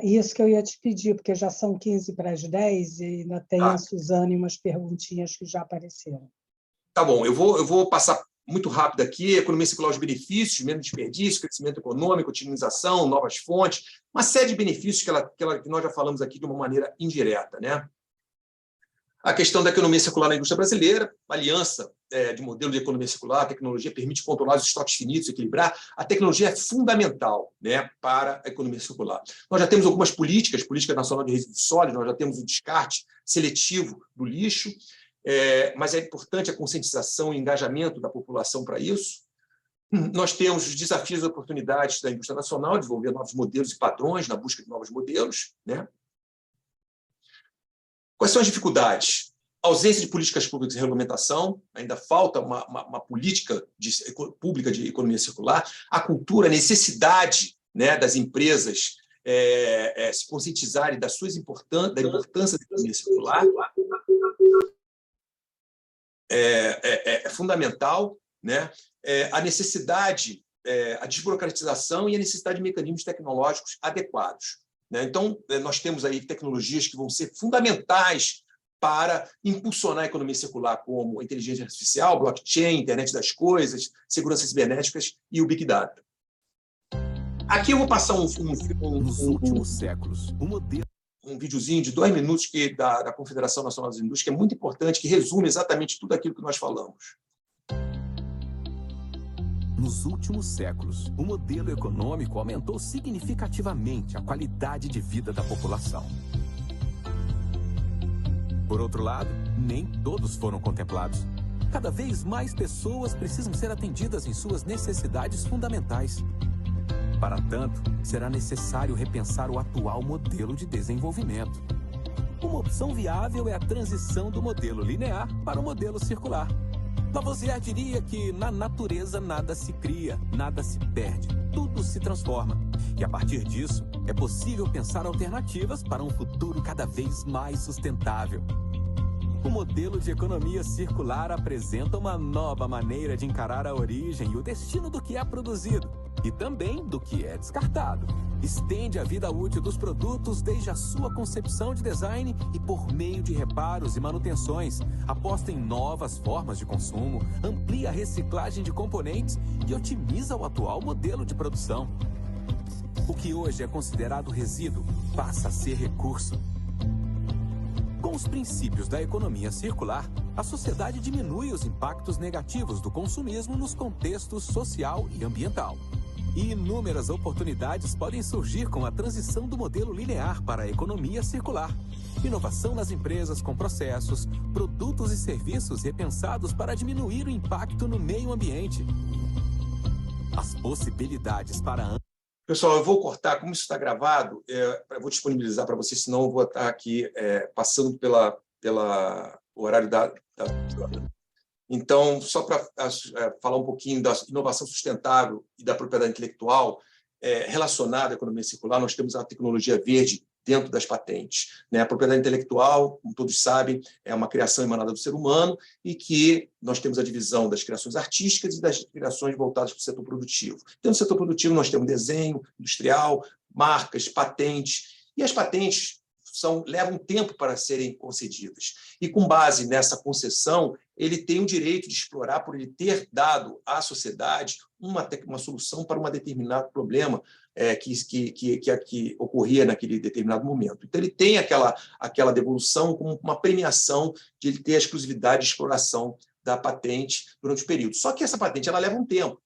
Isso que eu ia te pedir, porque já são 15 para as 10 e ainda tem a Suzane umas perguntinhas que já apareceram. Tá bom, eu vou passar muito rápido aqui, economia circular, os benefícios, menos desperdício, crescimento econômico, otimização, novas fontes, uma série de benefícios que nós já falamos aqui de uma maneira indireta, A questão da economia circular na indústria brasileira, a aliança de modelo de economia circular, a tecnologia permite controlar os estoques finitos, equilibrar. A tecnologia é fundamental para a economia circular. Nós já temos algumas políticas nacional de resíduos sólidos, nós já temos o descarte seletivo do lixo, mas é importante a conscientização e engajamento da população para isso. Nós temos os desafios e oportunidades da indústria nacional, desenvolver novos modelos e padrões na busca de novos modelos. Quais são as dificuldades? A ausência de políticas públicas de regulamentação, ainda falta uma política pública de economia circular, a cultura, a necessidade das empresas se conscientizarem da importância da economia circular, é fundamental, a necessidade, a desburocratização e a necessidade de mecanismos tecnológicos adequados. Então, nós temos aí tecnologias que vão ser fundamentais para impulsionar a economia circular, como a inteligência artificial, blockchain, internet das coisas, segurança cibernéticas e o Big Data. Aqui eu vou passar nos últimos séculos, um videozinho de 2 minutos da Confederação Nacional das Indústrias, que é muito importante, que resume exatamente tudo aquilo que nós falamos. Nos últimos séculos, o modelo econômico aumentou significativamente a qualidade de vida da população. Por outro lado, nem todos foram contemplados. Cada vez mais pessoas precisam ser atendidas em suas necessidades fundamentais. Para tanto, será necessário repensar o atual modelo de desenvolvimento. Uma opção viável é a transição do modelo linear para o modelo circular. Lavoisier diria que na natureza nada se cria, nada se perde, tudo se transforma. E a partir disso, é possível pensar alternativas para um futuro cada vez mais sustentável. O modelo de economia circular apresenta uma nova maneira de encarar a origem e o destino do que é produzido, e também do que é descartado. Estende a vida útil dos produtos desde a sua concepção de design e por meio de reparos e manutenções, aposta em novas formas de consumo, amplia a reciclagem de componentes e otimiza o atual modelo de produção. O que hoje é considerado resíduo passa a ser recurso. Com os princípios da economia circular, a sociedade diminui os impactos negativos do consumismo nos contextos social e ambiental. E inúmeras oportunidades podem surgir com a transição do modelo linear para a economia circular. inovação nas empresas com processos, produtos e serviços repensados para diminuir o impacto no meio ambiente. As possibilidades para... Pessoal, eu vou cortar, como isso está gravado, eu vou disponibilizar para vocês, senão eu vou estar aqui passando pela horário da... Então, só para falar um pouquinho da inovação sustentável e da propriedade intelectual relacionada à economia circular, nós temos a tecnologia verde dentro das patentes, né? A propriedade intelectual, como todos sabem, é uma criação emanada do ser humano e que nós temos a divisão das criações artísticas e das criações voltadas para o setor produtivo. Dentro do setor produtivo, nós temos desenho industrial, marcas, patentes, e as patentes levam tempo para serem concedidas. E, com base nessa concessão, ele tem o direito de explorar, por ele ter dado à sociedade uma solução para um determinado problema que ocorria naquele determinado momento. Então, ele tem aquela devolução como uma premiação de ele ter a exclusividade de exploração da patente durante o período. Só que essa patente ela leva um tempo,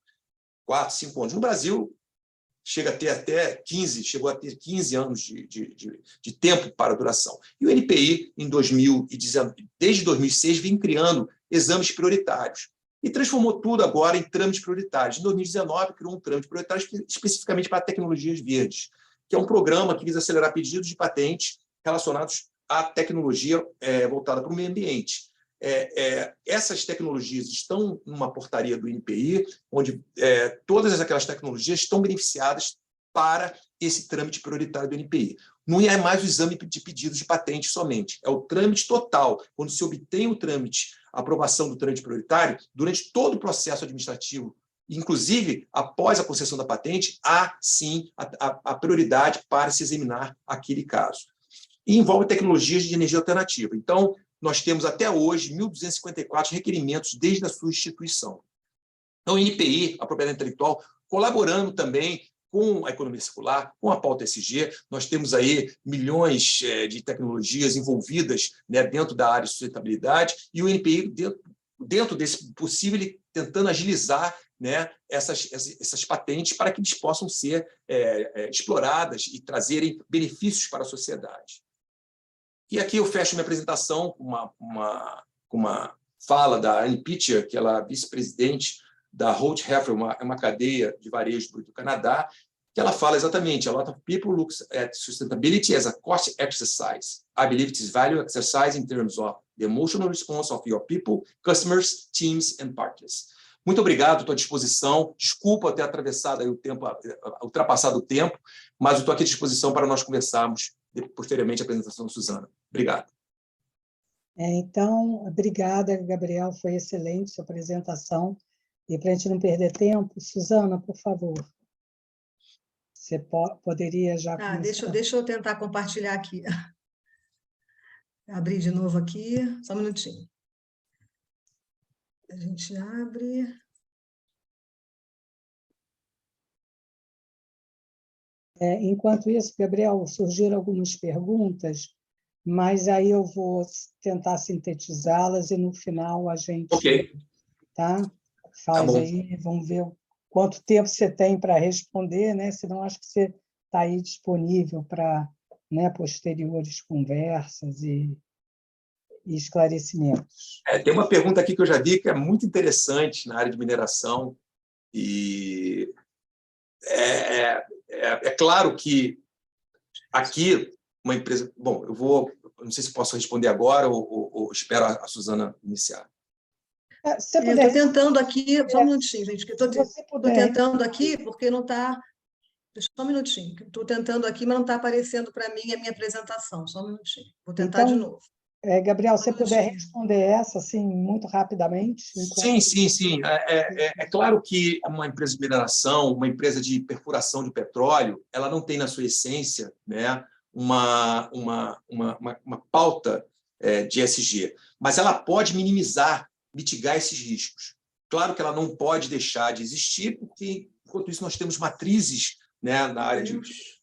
4, 5 anos. No Brasil, chegou a ter 15 anos de tempo para a duração. E o NPI, desde 2006, vem criando exames prioritários e transformou tudo agora em trâmites prioritários. Em 2019, criou um trâmite prioritário especificamente para tecnologias verdes, que é um programa que visa acelerar pedidos de patentes relacionados à tecnologia voltada para o meio ambiente. Essas tecnologias estão numa portaria do INPI, onde todas aquelas tecnologias estão beneficiadas para esse trâmite prioritário do INPI. Não é mais o exame de pedidos de patente somente, é o trâmite total. Quando se obtém o trâmite, a aprovação do trâmite prioritário, durante todo o processo administrativo, inclusive após a concessão da patente, há sim a prioridade para se examinar aquele caso. E envolve tecnologias de energia alternativa. Então, nós temos até hoje 1.254 requerimentos desde a sua instituição. Então, o INPI, a propriedade intelectual, colaborando também com a economia circular, com a pauta ESG, nós temos aí milhões de tecnologias envolvidas, né, dentro da área de sustentabilidade, e o INPI, dentro desse possível, ele tentando agilizar, né, essas patentes para que eles possam ser exploradas e trazerem benefícios para a sociedade. E aqui eu fecho minha apresentação com uma fala da Anne Pitcher, que ela é vice-presidente da Holt Heffer, uma cadeia de varejo do Canadá, que ela fala exatamente: a lot of people look at sustainability as a cost exercise. I believe it is value exercise in terms of the emotional response of your people, customers, teams and partners. Muito obrigado, estou à disposição. Desculpa ter atravessado aí ultrapassado o tempo, mas eu estou aqui à disposição para nós conversarmos posteriormente a apresentação da Suzana. Obrigado. Então, obrigada, Gabriel, foi excelente sua apresentação. E para a gente não perder tempo, Suzana, por favor, você poderia já começar? Deixa eu tentar compartilhar aqui. Abrir de novo aqui, só um minutinho. A gente abre. Enquanto isso, Gabriel, surgiram algumas perguntas, mas aí eu vou tentar sintetizá-las e no final a gente faz aí, vamos ver quanto tempo você tem para responder, né? Senão acho que você está aí disponível para, né, posteriores conversas e esclarecimentos. Tem uma pergunta aqui que eu já vi que é muito interessante na área de mineração e é claro que aqui uma empresa... Bom, não sei se posso responder agora ou espero a Suzana iniciar. Eu estou tentando aqui, só um minutinho, gente, que estou tentando aqui porque não está... Só um minutinho, estou tentando aqui, mas não está aparecendo para mim a minha apresentação, só um minutinho. Vou tentar de novo. Gabriel, se você puder responder essa assim, muito rapidamente. Sim. É claro que uma empresa de mineração, uma empresa de perfuração de petróleo, ela não tem na sua essência, né, uma pauta de ESG, mas ela pode mitigar esses riscos. Claro que ela não pode deixar de existir, porque, enquanto isso, nós temos matrizes, né, na área de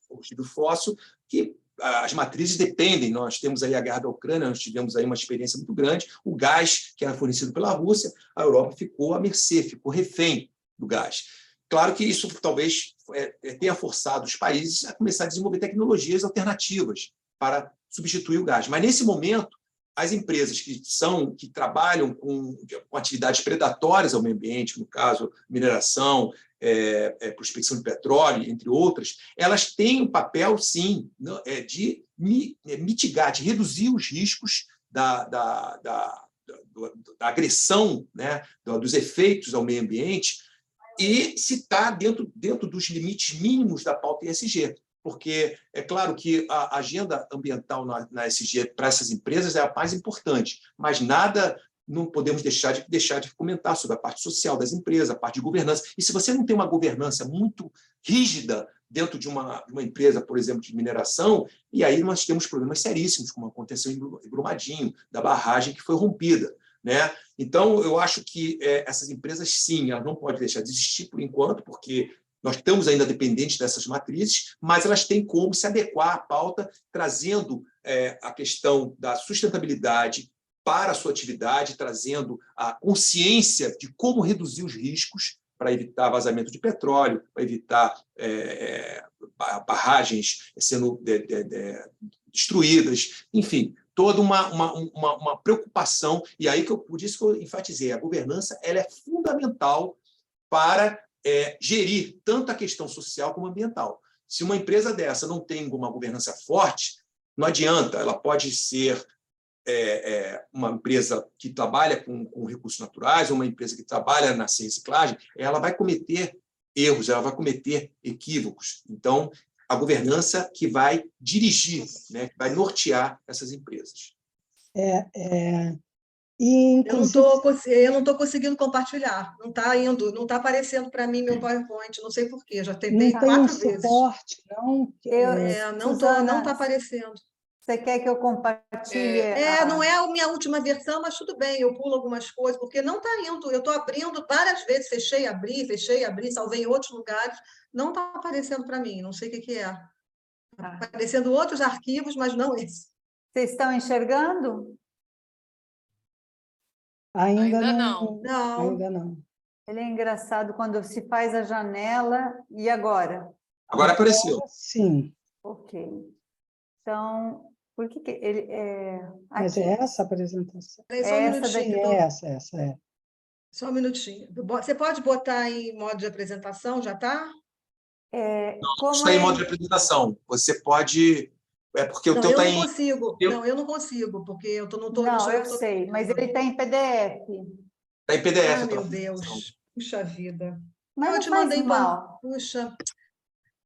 combustível fóssil que as matrizes dependem. Nós temos aí a guerra da Ucrânia, nós tivemos aí uma experiência muito grande. O gás, que era fornecido pela Rússia, a Europa ficou à mercê, ficou refém do gás. Claro que isso talvez tenha forçado os países a começar a desenvolver tecnologias alternativas para substituir o gás. Mas, nesse momento, as empresas que trabalham com atividades predatórias ao meio ambiente, no caso, mineração, prospecção de petróleo, entre outras, elas têm um papel, sim, de mitigar, de reduzir os riscos da agressão, né, dos efeitos ao meio ambiente, e se está dentro dos limites mínimos da pauta ESG. Porque é claro que a agenda ambiental na ESG para essas empresas é a mais importante, mas nada não podemos deixar de comentar sobre a parte social das empresas, a parte de governança. E se você não tem uma governança muito rígida dentro de uma empresa, por exemplo, de mineração, e aí nós temos problemas seríssimos, como aconteceu em Brumadinho, da barragem que foi rompida, né? Então, eu acho que essas empresas, sim, elas não podem deixar de existir por enquanto, porque nós estamos ainda dependentes dessas matrizes, mas elas têm como se adequar à pauta, trazendo a questão da sustentabilidade para a sua atividade, trazendo a consciência de como reduzir os riscos para evitar vazamento de petróleo, para evitar barragens sendo destruídas, enfim, toda uma preocupação. E aí por isso que eu enfatizei, a governança ela é fundamental para gerir tanto a questão social como ambiental. Se uma empresa dessa não tem uma governança forte, não adianta, ela pode ser uma empresa que trabalha com recursos naturais, ou uma empresa que trabalha na reciclagem, ela vai cometer erros, ela vai cometer equívocos. Então, a governança que vai dirigir, né, que vai nortear essas empresas. E, inclusive... Eu não estou conseguindo compartilhar, não está indo, não está aparecendo para mim meu PowerPoint, não sei por quê, já tentei 4 vezes. Suporte, não? Não está aparecendo. Você quer que eu compartilhe? Não é a minha última versão, mas tudo bem, eu pulo algumas coisas, porque não está indo. Eu estou abrindo várias vezes, fechei, abri, salvei em outros lugares, não está aparecendo para mim, não sei o que é. Está aparecendo outros arquivos, mas não esse. Vocês estão enxergando? Ainda não. Ainda não. Ele é engraçado quando se faz a janela. E agora? Agora apareceu. Sim. Ok. Então, por que ele Mas é essa a apresentação? Só um minutinho. Essa. Só um minutinho. Você pode botar em modo de apresentação, já está? Não está em modo de apresentação. Você pode... porque o teu está em... Eu não consigo, porque eu não estou... Não, eu sei, mas ele está em PDF. Está em PDF. Meu Deus. Puxa vida. Mas eu te mandei mal. Puxa...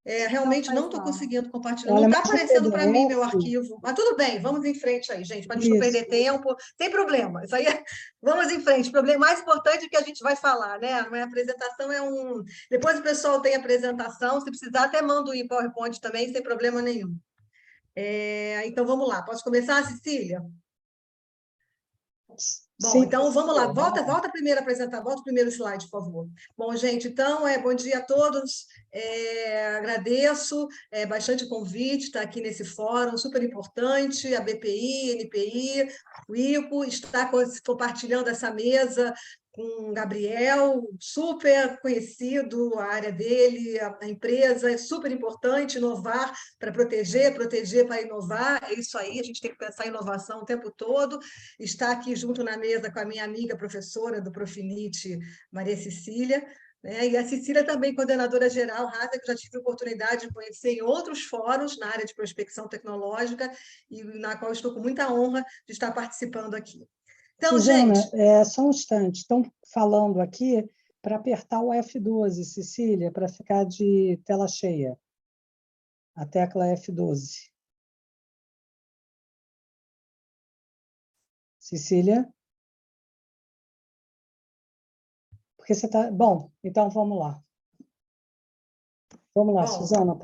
realmente não estou conseguindo compartilhar. Não está aparecendo para mim meu arquivo. Mas tudo bem, vamos em frente aí, gente, para a gente não perder tempo. Sem problema. Isso aí vamos em frente. O problema mais importante é que a gente vai falar, né? A apresentação é um... Depois o pessoal tem apresentação, se precisar, até mando o PowerPoint também, sem problema nenhum. Então, vamos lá. Posso começar, Cecília? Bom, sim, então vamos lá, volta a primeira apresentação, volta o primeiro slide, por favor. Bom, gente, então, bom dia a todos, agradeço bastante o convite, estar aqui nesse fórum super importante, a BPI, NPI, o IPO, está compartilhando essa mesa com o Gabriel, super conhecido, a área dele, a empresa, é super importante inovar para proteger para inovar, é isso aí, a gente tem que pensar em inovação o tempo todo, está aqui junto na mesa com a minha amiga professora do Profinit, Maria Cecília, né? E a Cecília também, coordenadora geral, Rasa, que eu já tive a oportunidade de conhecer em outros fóruns na área de prospecção tecnológica, e na qual estou com muita honra de estar participando aqui. Então, Suzana, gente... só um instante, estão falando aqui para apertar o F12, Cecília, para ficar de tela cheia. A tecla F12. Cecília? Porque você está... Bom, então vamos lá. Vamos lá, Suzana,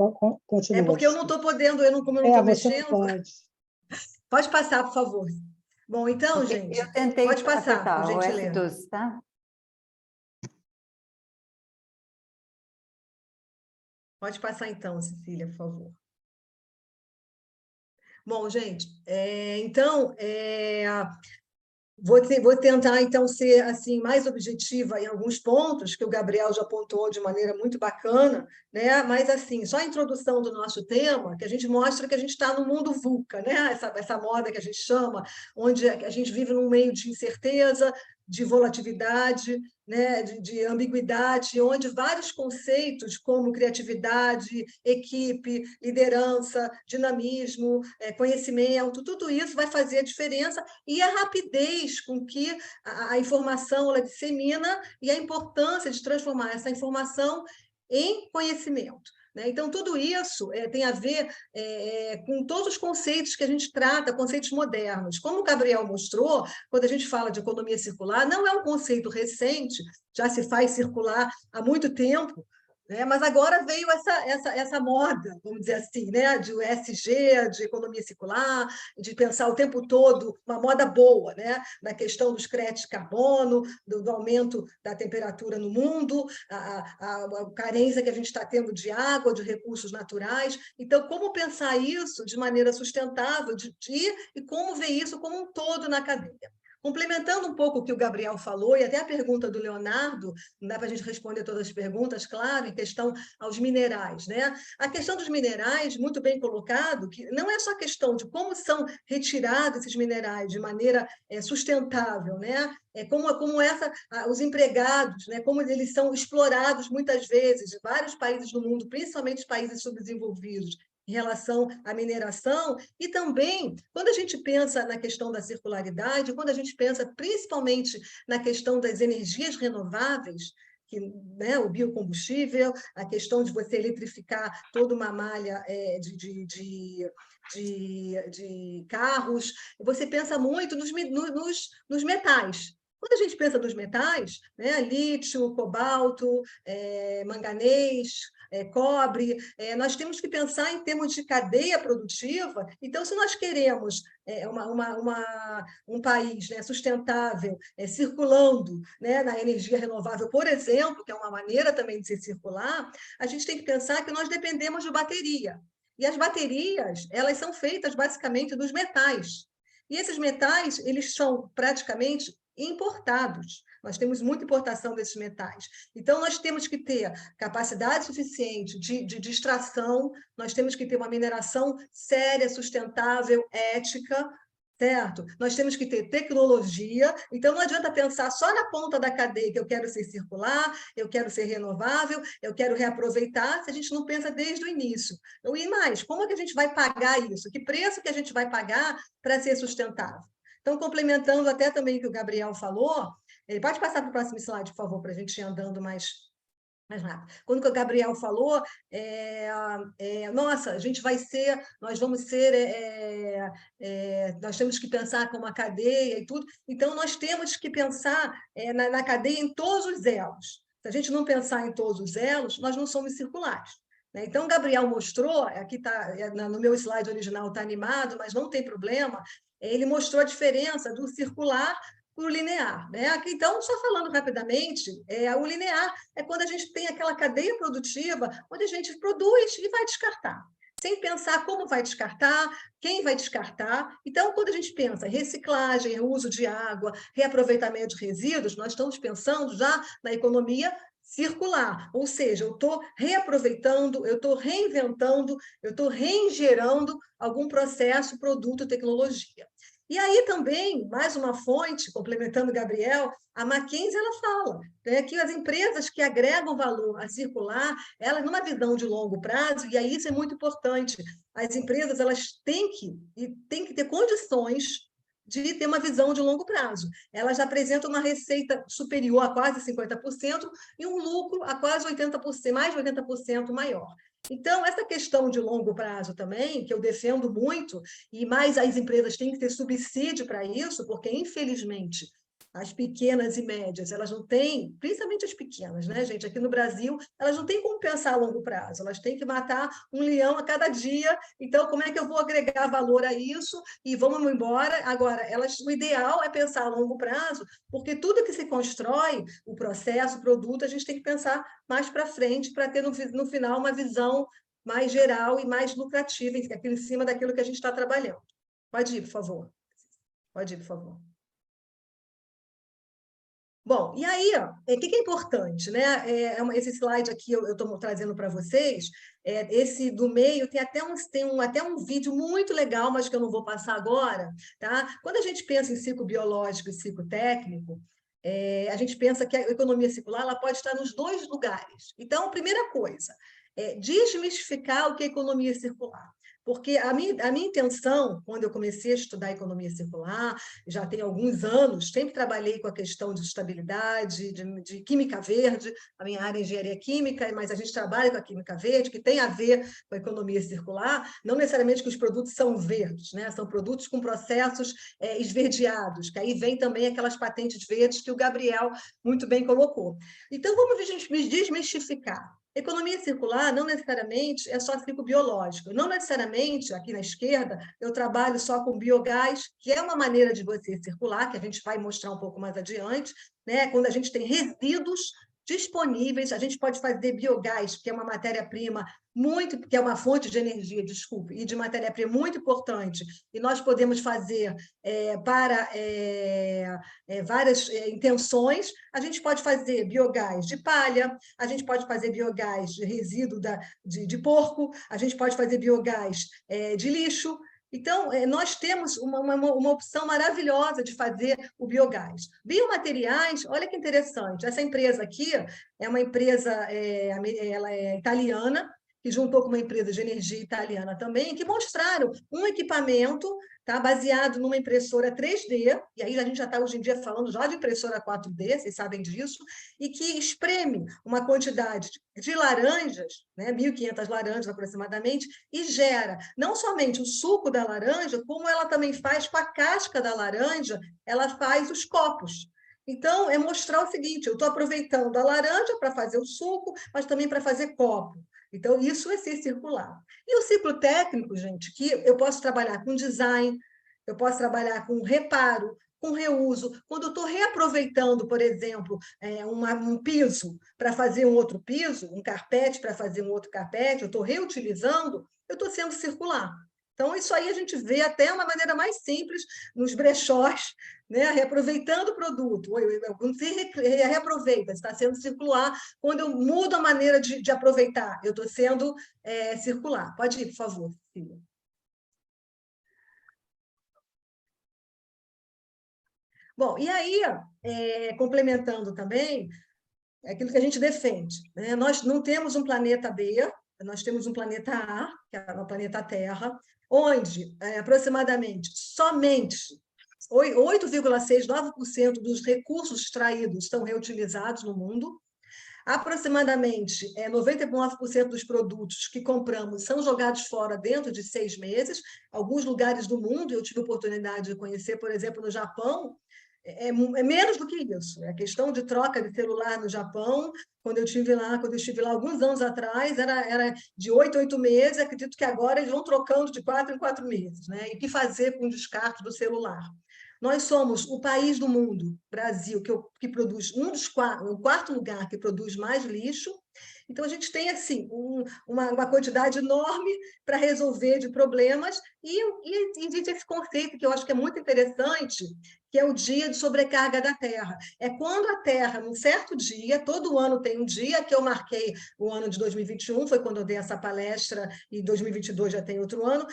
continua. É porque eu não estou podendo, como eu não estou mexendo... Pode. Pode passar, por favor. Bom, então, gente, eu tentei pode passar, por gentileza. O F12, tá? Pode passar, então, Cecília, por favor. Bom, gente, então, Vou tentar, então, ser assim, mais objetiva em alguns pontos, que o Gabriel já apontou de maneira muito bacana, né? Mas, assim, só a introdução do nosso tema, que a gente mostra que a gente está no mundo VUCA, né? Essa moda que a gente chama, onde a gente vive num meio de incerteza, de volatilidade, né, de ambiguidade, onde vários conceitos como criatividade, equipe, liderança, dinamismo, conhecimento, tudo isso vai fazer a diferença, e a rapidez com que a informação ela dissemina e a importância de transformar essa informação em conhecimento. Então, tudo isso tem a ver com todos os conceitos que a gente trata, conceitos modernos. Como o Gabriel mostrou, quando a gente fala de economia circular, não é um conceito recente, já se faz circular há muito tempo, mas agora veio essa moda, vamos dizer assim, né? De ESG, de economia circular, de pensar o tempo todo uma moda boa, né? Na questão dos créditos de carbono, do aumento da temperatura no mundo, a carência que a gente está tendo de água, de recursos naturais. Então, como pensar isso de maneira sustentável e como ver isso como um todo na cadeia? Complementando um pouco o que o Gabriel falou, e até a pergunta do Leonardo, não dá para a gente responder todas as perguntas, claro, em questão aos minerais, né? A questão dos minerais, muito bem colocado, que não é só questão de como são retirados esses minerais de maneira sustentável, né? Como os empregados, né? Como eles são explorados muitas vezes em vários países do mundo, principalmente os países subdesenvolvidos, em relação à mineração, e também, quando a gente pensa na questão da circularidade, quando a gente pensa principalmente na questão das energias renováveis, que, né, o biocombustível, a questão de você eletrificar toda uma malha de carros, você pensa muito nos metais. Quando a gente pensa nos metais, né, lítio, cobalto, manganês, cobre, nós temos que pensar em termos de cadeia produtiva. Então, se nós queremos um país, né, sustentável, circulando, né, na energia renovável, por exemplo, que é uma maneira também de se circular, a gente tem que pensar que nós dependemos de bateria. E as baterias, elas são feitas basicamente dos metais. E esses metais, eles são praticamente importados. Nós temos muita importação desses metais. Então, nós temos que ter capacidade suficiente de extração, nós temos que ter uma mineração séria, sustentável, ética, certo? Nós temos que ter tecnologia, então não adianta pensar só na ponta da cadeia que eu quero ser circular, eu quero ser renovável, eu quero reaproveitar, se a gente não pensa desde o início. E mais, como é que a gente vai pagar isso? Que preço que a gente vai pagar para ser sustentável? Então, complementando até também o que o Gabriel falou, ele pode passar para o próximo slide, por favor, para a gente ir andando mais rápido. Quando o Gabriel falou, nossa, nós vamos ser, nós temos que pensar como a cadeia e tudo, então nós temos que pensar na cadeia em todos os elos. Se a gente não pensar em todos os elos, nós não somos circulares. Então, o Gabriel mostrou, aqui está, no meu slide original está animado, mas não tem problema, ele mostrou a diferença do circular para o linear, né? Então, só falando rapidamente, o linear é quando a gente tem aquela cadeia produtiva onde a gente produz e vai descartar, sem pensar como vai descartar, quem vai descartar. Então, quando a gente pensa em reciclagem, uso de água, reaproveitamento de resíduos, nós estamos pensando já na economia circular, ou seja, eu estou reaproveitando, eu estou reinventando, eu estou reingerando algum processo, produto, tecnologia. E aí também, mais uma fonte, complementando o Gabriel, a McKinsey ela fala, né, que as empresas que agregam valor a circular, elas numa visão de longo prazo, e aí isso é muito importante, as empresas elas têm que ter condições de ter uma visão de longo prazo. Elas apresentam uma receita superior a quase 50% e um lucro a quase 80%, mais de 80% maior. Então, essa questão de longo prazo também, que eu defendo muito, e mais as empresas têm que ter subsídio para isso, porque, infelizmente, as pequenas e médias, elas não têm, principalmente as pequenas, né, gente? Aqui no Brasil, elas não têm como pensar a longo prazo, elas têm que matar um leão a cada dia. Então, como é que eu vou agregar valor a isso? E vamos embora. Agora, o ideal é pensar a longo prazo, porque tudo que se constrói, o processo, o produto, a gente tem que pensar mais para frente, para ter no final uma visão mais geral e mais lucrativa, em cima daquilo que a gente está trabalhando. Pode ir, por favor. Pode ir, por favor. Bom, e aí, o que é importante, né? Esse slide aqui eu estou trazendo para vocês, esse do meio tem até um vídeo muito legal, mas que eu não vou passar agora, tá? Quando a gente pensa em ciclo biológico e ciclo técnico, a gente pensa que a economia circular ela pode estar nos dois lugares. Então, primeira coisa, desmistificar o que é economia circular. Porque a minha intenção, quando eu comecei a estudar economia circular, já tem alguns anos, sempre trabalhei com a questão de sustentabilidade, de química verde, a minha área é engenharia química, mas a gente trabalha com a química verde, que tem a ver com a economia circular, não necessariamente que os produtos são verdes, né? São produtos com processos esverdeados, que aí vem também aquelas patentes verdes que o Gabriel muito bem colocou. Então, vamos desmistificar. Economia circular não necessariamente é só ciclo biológico. Não necessariamente, aqui na esquerda, eu trabalho só com biogás, que é uma maneira de você circular, que a gente vai mostrar um pouco mais adiante, né? Quando a gente tem resíduos disponíveis, a gente pode fazer biogás, que é uma matéria-prima que é uma fonte de energia, desculpe, e de matéria-prima muito importante, e nós podemos fazer para várias intenções. A gente pode fazer biogás de palha, a gente pode fazer biogás de resíduo de porco, a gente pode fazer biogás de lixo. Então, nós temos uma opção maravilhosa de fazer o biogás. Biomateriais, olha que interessante, essa empresa aqui é uma empresa ela é italiana, que juntou com uma empresa de energia italiana também, que mostraram um equipamento baseado numa impressora 3D, e aí a gente já está hoje em dia falando já de impressora 4D, vocês sabem disso, e que espreme uma quantidade de laranjas, né, 1.500 laranjas aproximadamente, e gera não somente o suco da laranja, como ela também faz com a casca da laranja, ela faz os copos. Então, é mostrar o seguinte, eu estou aproveitando a laranja para fazer o suco, mas também para fazer copo. Então, isso é ser circular. E o ciclo técnico, gente, que eu posso trabalhar com design, eu posso trabalhar com reparo, com reuso. Quando eu estou reaproveitando, por exemplo, um piso para fazer um outro piso, um carpete para fazer um outro carpete, eu estou reutilizando, eu estou sendo circular. Então, isso aí a gente vê até uma maneira mais simples nos brechós, né? Reaproveitando o produto. Quando você reaproveita, está sendo circular. Quando eu mudo a maneira de aproveitar, eu estou sendo circular. Pode ir, por favor, Cecília. Bom, e aí, complementando também, é aquilo que a gente defende, né? Nós não temos um planeta B, nós temos um planeta A, que é o planeta Terra, onde aproximadamente somente 8,69% dos recursos extraídos estão reutilizados no mundo. Aproximadamente 99% dos produtos que compramos são jogados fora dentro de 6 meses. Alguns lugares do mundo, eu tive a oportunidade de conhecer, por exemplo, no Japão, é menos do que isso. A questão de troca de celular no Japão, quando eu estive lá alguns anos atrás, era de 8 em 8 meses, acredito que agora eles vão trocando de 4 em 4 meses. Né? E o que fazer com o descarte do celular? Nós somos o país do mundo, Brasil, que produz o quarto lugar que produz mais lixo. Então, a gente tem assim, uma quantidade enorme para resolver de problemas, e existe esse conceito que eu acho que é muito interessante, que é o dia de sobrecarga da Terra. É quando a Terra, num certo dia, todo ano tem um dia, que eu marquei o ano de 2021, foi quando eu dei essa palestra, e 2022 já tem outro ano,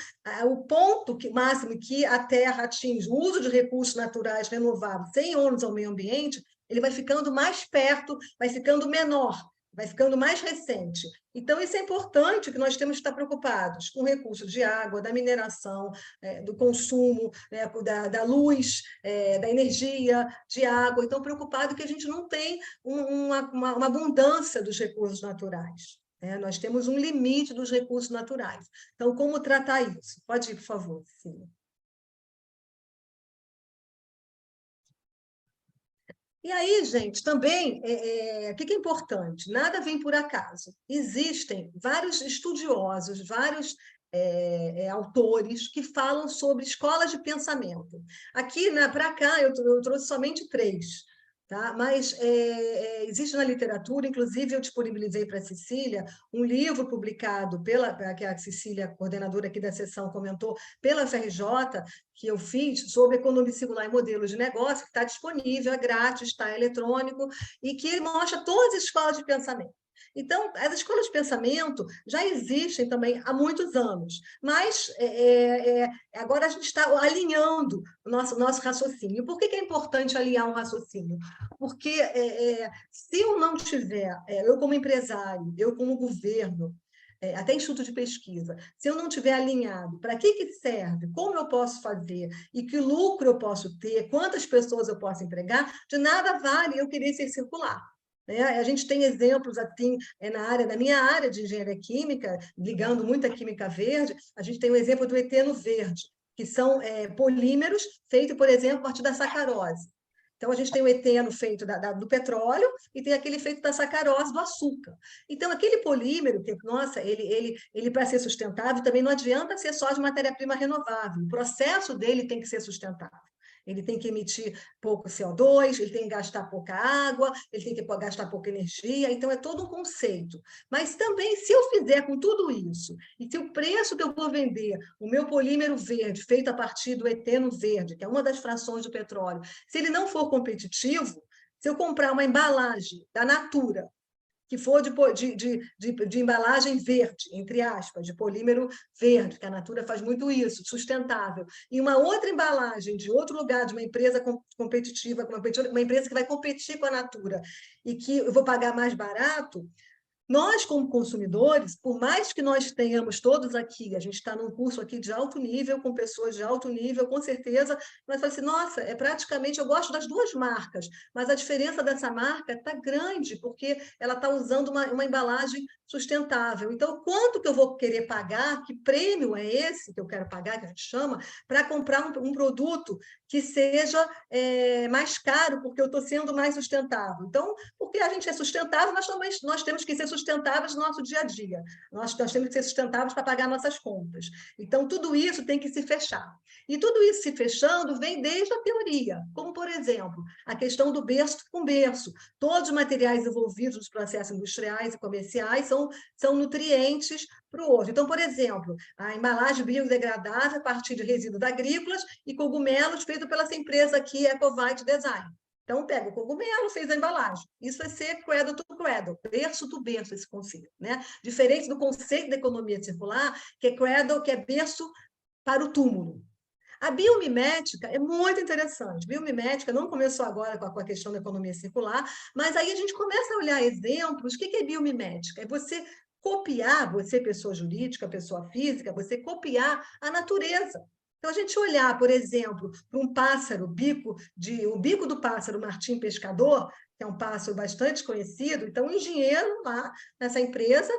o ponto máximo que a Terra atinge, o uso de recursos naturais renováveis sem ônus ao meio ambiente, ele vai ficando mais perto, vai ficando menor, vai ficando mais recente. Então, isso é importante, que nós temos que estar preocupados com recursos de água, da mineração, do consumo, né, da luz, da energia, de água. Então, preocupado que a gente não tem uma abundância dos recursos naturais. Né? Nós temos um limite dos recursos naturais. Então, como tratar isso? Pode ir, por favor, Cecília. E aí, gente, também, o que é importante? Nada vem por acaso. Existem vários estudiosos, vários autores que falam sobre escolas de pensamento. Aqui, para cá, eu trouxe somente 3. Tá? Mas existe na literatura, inclusive eu disponibilizei para a Cecília um livro publicado que a Cecília, coordenadora aqui da sessão, comentou, pela FRJ, que eu fiz sobre economia circular e modelos de negócio, que está disponível, é grátis, está eletrônico, e que ele mostra todas as escolas de pensamento. Então, as escolas de pensamento já existem também há muitos anos, mas agora a gente está alinhando o nosso raciocínio. Por que é importante alinhar um raciocínio? Porque se eu não tiver, eu como empresário, eu como governo, até instituto de pesquisa, se eu não tiver alinhado para que serve, como eu posso fazer e que lucro eu posso ter, quantas pessoas eu posso empregar, de nada vale eu querer ser circular. A gente tem exemplos assim na minha área de engenharia química, ligando muito a química verde, a gente tem o exemplo do eteno verde, que são polímeros feitos, por exemplo, a partir da sacarose. Então, a gente tem o eteno feito do petróleo e tem aquele feito da sacarose, do açúcar. Então, aquele polímero, que, nossa, ele para ser sustentável, também não adianta ser só de matéria-prima renovável. O processo dele tem que ser sustentável. Ele tem que emitir pouco CO2, ele tem que gastar pouca água, ele tem que gastar pouca energia, então é todo um conceito. Mas também, se eu fizer com tudo isso, e se o preço que eu vou vender, o meu polímero verde, feito a partir do eteno verde, que é uma das frações do petróleo, se ele não for competitivo, se eu comprar uma embalagem da Natura, que for de embalagem verde, entre aspas, de polímero verde, que a Natura faz muito isso, sustentável, e uma outra embalagem de outro lugar, de uma empresa competitiva, uma empresa que vai competir com a Natura, e que eu vou pagar mais barato, nós, como consumidores, por mais que nós tenhamos todos aqui, a gente está num curso aqui de alto nível, com pessoas de alto nível, com certeza, nós falamos assim, nossa, praticamente, eu gosto das duas marcas, mas a diferença dessa marca está grande, porque ela está usando uma embalagem sustentável. Então, quanto que eu vou querer pagar, que prêmio é esse que eu quero pagar, que a gente chama, para comprar um produto que seja mais caro, porque eu estou sendo mais sustentável. Então, porque a gente é sustentável, mas também nós temos que ser sustentáveis no nosso dia a dia. Nós temos que ser sustentáveis para pagar nossas contas. Então, tudo isso tem que se fechar. E tudo isso se fechando vem desde a teoria, como, por exemplo, a questão do berço com berço. Todos os materiais envolvidos nos processos industriais e comerciais são nutrientes para o outro. Então, por exemplo, a embalagem biodegradável a partir de resíduos agrícolas e cogumelos feito pela essa empresa aqui, Ecovite Design. Então, pega o cogumelo, fez a embalagem. Isso vai ser cradle to cradle, berço to berço, esse conceito. Né? Diferente do conceito da economia circular, que é cradle, que é berço para o túmulo. A biomimética é muito interessante. Biomimética não começou agora com a questão da economia circular, mas aí a gente começa a olhar exemplos. O que é biomimética? É você copiar, você, pessoa jurídica, pessoa física, você copiar a natureza. Então, a gente olhar, por exemplo, para um pássaro, o bico do pássaro Martim Pescador, que é um pássaro bastante conhecido, então, um engenheiro lá nessa empresa,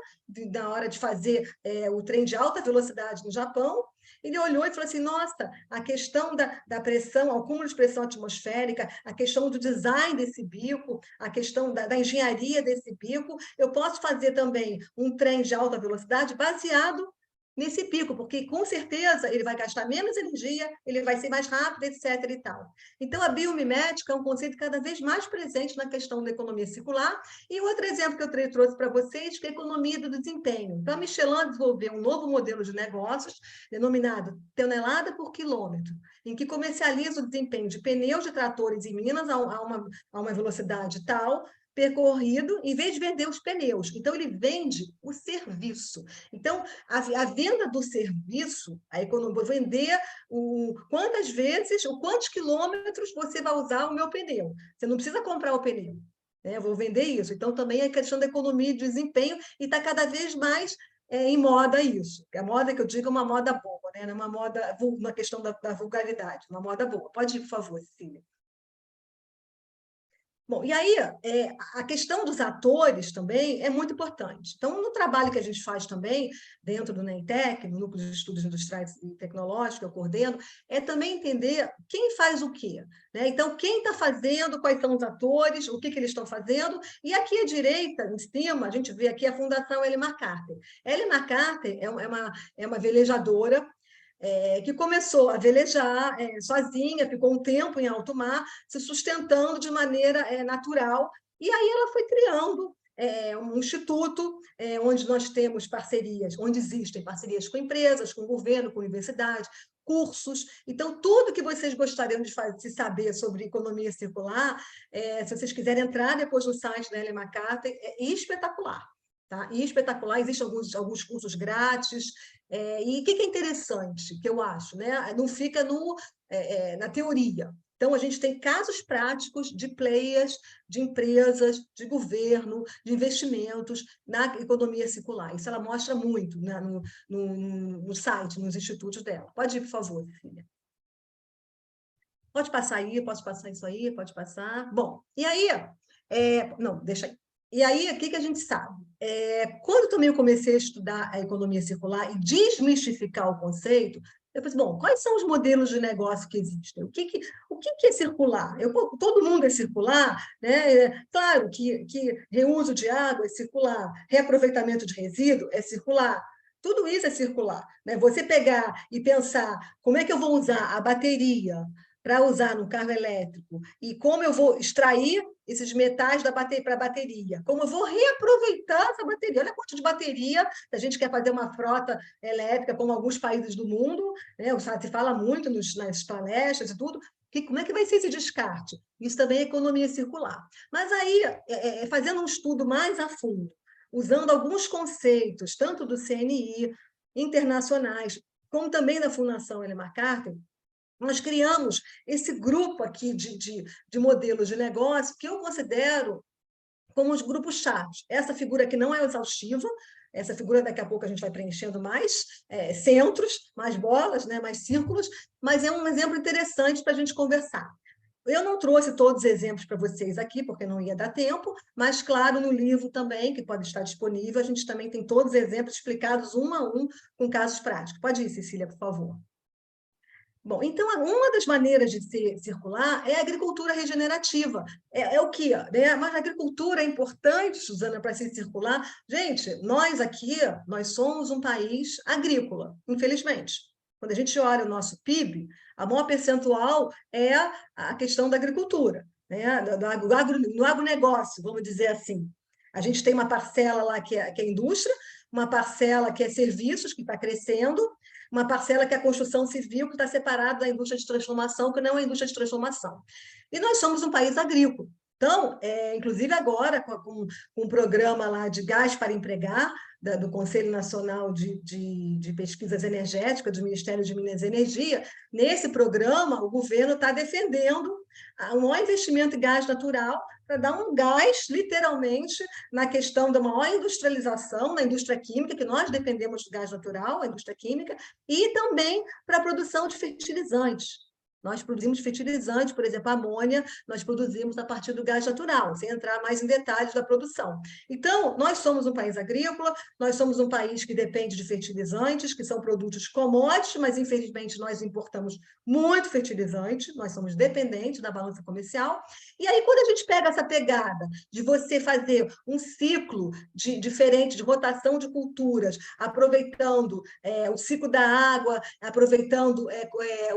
na hora de fazer o trem de alta velocidade no Japão, ele olhou e falou assim, nossa, a questão da pressão, o acúmulo de pressão atmosférica, a questão do design desse bico, a questão da engenharia desse bico, eu posso fazer também um trem de alta velocidade baseado nesse pico, porque com certeza ele vai gastar menos energia, ele vai ser mais rápido, etc. e tal. Então, a biomimética é um conceito cada vez mais presente na questão da economia circular. E outro exemplo que eu trouxe para vocês, que é a economia do desempenho. Então, a Michelin desenvolveu um novo modelo de negócios, denominado tonelada por quilômetro, em que comercializa o desempenho de pneus de tratores em Minas a uma velocidade tal, percorrido, em vez de vender os pneus. Então, ele vende o serviço. Então, a venda do serviço, a economia, vou vender quantas vezes, ou quantos quilômetros você vai usar o meu pneu. Você não precisa comprar o pneu. Né? Eu vou vender isso. Então, também é questão da economia de desempenho e está cada vez mais em moda isso. A moda que eu digo é uma moda boa, né? Não é uma moda, uma questão da vulgaridade, uma moda boa. Pode ir, por favor, Cecília. Bom, e aí, a questão dos atores também é muito importante. Então, no trabalho que a gente faz também, dentro do NEMTEC, no Núcleo de Estudos Industriais e Tecnológicos, que eu coordeno, é também entender quem faz o quê. Né? Então, quem está fazendo, quais são os atores, o que eles estão fazendo. E aqui à direita, em cima, a gente vê aqui a Fundação Ellen MacArthur. Ellen MacArthur é uma velejadora, que começou a velejar sozinha, ficou um tempo em alto mar, se sustentando de maneira natural, e aí ela foi criando um instituto onde nós temos parcerias, onde existem parcerias com empresas, com o governo, com universidades, cursos. Então, tudo que vocês gostariam de saber sobre economia circular, se vocês quiserem entrar depois no site da Ellen MacArthur, é espetacular. Tá? E espetacular, existem alguns cursos grátis. E o que é interessante, que eu acho, né? Não fica na teoria. Então, a gente tem casos práticos de players, de empresas, de governo, de investimentos na economia circular. Isso ela mostra muito, né, no site, nos institutos dela. Pode ir, por favor, Cecília. Pode passar aí, posso passar isso aí, pode passar. Bom, e aí... não, deixa aí. E aí, o que a gente sabe? Quando também eu comecei a estudar a economia circular e desmistificar o conceito, eu pensei, bom, quais são os modelos de negócio que existem? O que é circular? Todo mundo é circular, né? Claro que reuso de água é circular, reaproveitamento de resíduo é circular, tudo isso é circular, né? Você pegar e pensar como é que eu vou usar a bateria para usar no carro elétrico e como eu vou extrair esses metais para a bateria, como eu vou reaproveitar essa bateria. Olha a quantidade de bateria, se a gente quer fazer uma frota elétrica, como alguns países do mundo, né? Se fala muito nas palestras e tudo, como é que vai ser esse descarte? Isso também é economia circular. Mas aí, fazendo um estudo mais a fundo, usando alguns conceitos, tanto do CNI, internacionais, como também da Fundação Ellen MacArthur, nós criamos esse grupo aqui de modelos de negócio que eu considero como os grupos chaves. Essa figura aqui não é exaustiva, essa figura daqui a pouco a gente vai preenchendo mais centros, mais bolas, né, mais círculos, mas é um exemplo interessante para a gente conversar. Eu não trouxe todos os exemplos para vocês aqui, porque não ia dar tempo, mas, claro, no livro também, que pode estar disponível, a gente também tem todos os exemplos explicados um a um, com casos práticos. Pode ir, Cecília, por favor. Bom, então, uma das maneiras de ser circular é a agricultura regenerativa. O quê? Né? Mas a agricultura é importante, Suzana, para ser circular. Gente, nós aqui, nós somos um país agrícola, infelizmente. Quando a gente olha o nosso PIB, a maior percentual é a questão da agricultura, né? do agronegócio, vamos dizer assim. A gente tem uma parcela lá que é a indústria, uma parcela que é serviços, que está crescendo, uma parcela que é a construção civil, que está separada da indústria de transformação, que não é a indústria de transformação. E nós somos um país agrícola. Então, inclusive agora, com um programa lá de gás para empregar, do Conselho Nacional de Pesquisas Energéticas, do Ministério de Minas e Energia, nesse programa, o governo está defendendo um maior investimento em gás natural para dar um gás, literalmente, na questão da maior industrialização, na indústria química, que nós dependemos do gás natural, a indústria química, e também para a produção de fertilizantes. Nós produzimos fertilizante, por exemplo, a amônia, nós produzimos a partir do gás natural, sem entrar mais em detalhes da produção. Então, nós somos um país agrícola, nós somos um país que depende de fertilizantes, que são produtos commodities, mas, infelizmente, nós importamos muito fertilizante, nós somos dependentes da balança comercial. E aí, quando a gente pega essa pegada de você fazer um ciclo diferente de rotação de culturas, aproveitando o ciclo da água, aproveitando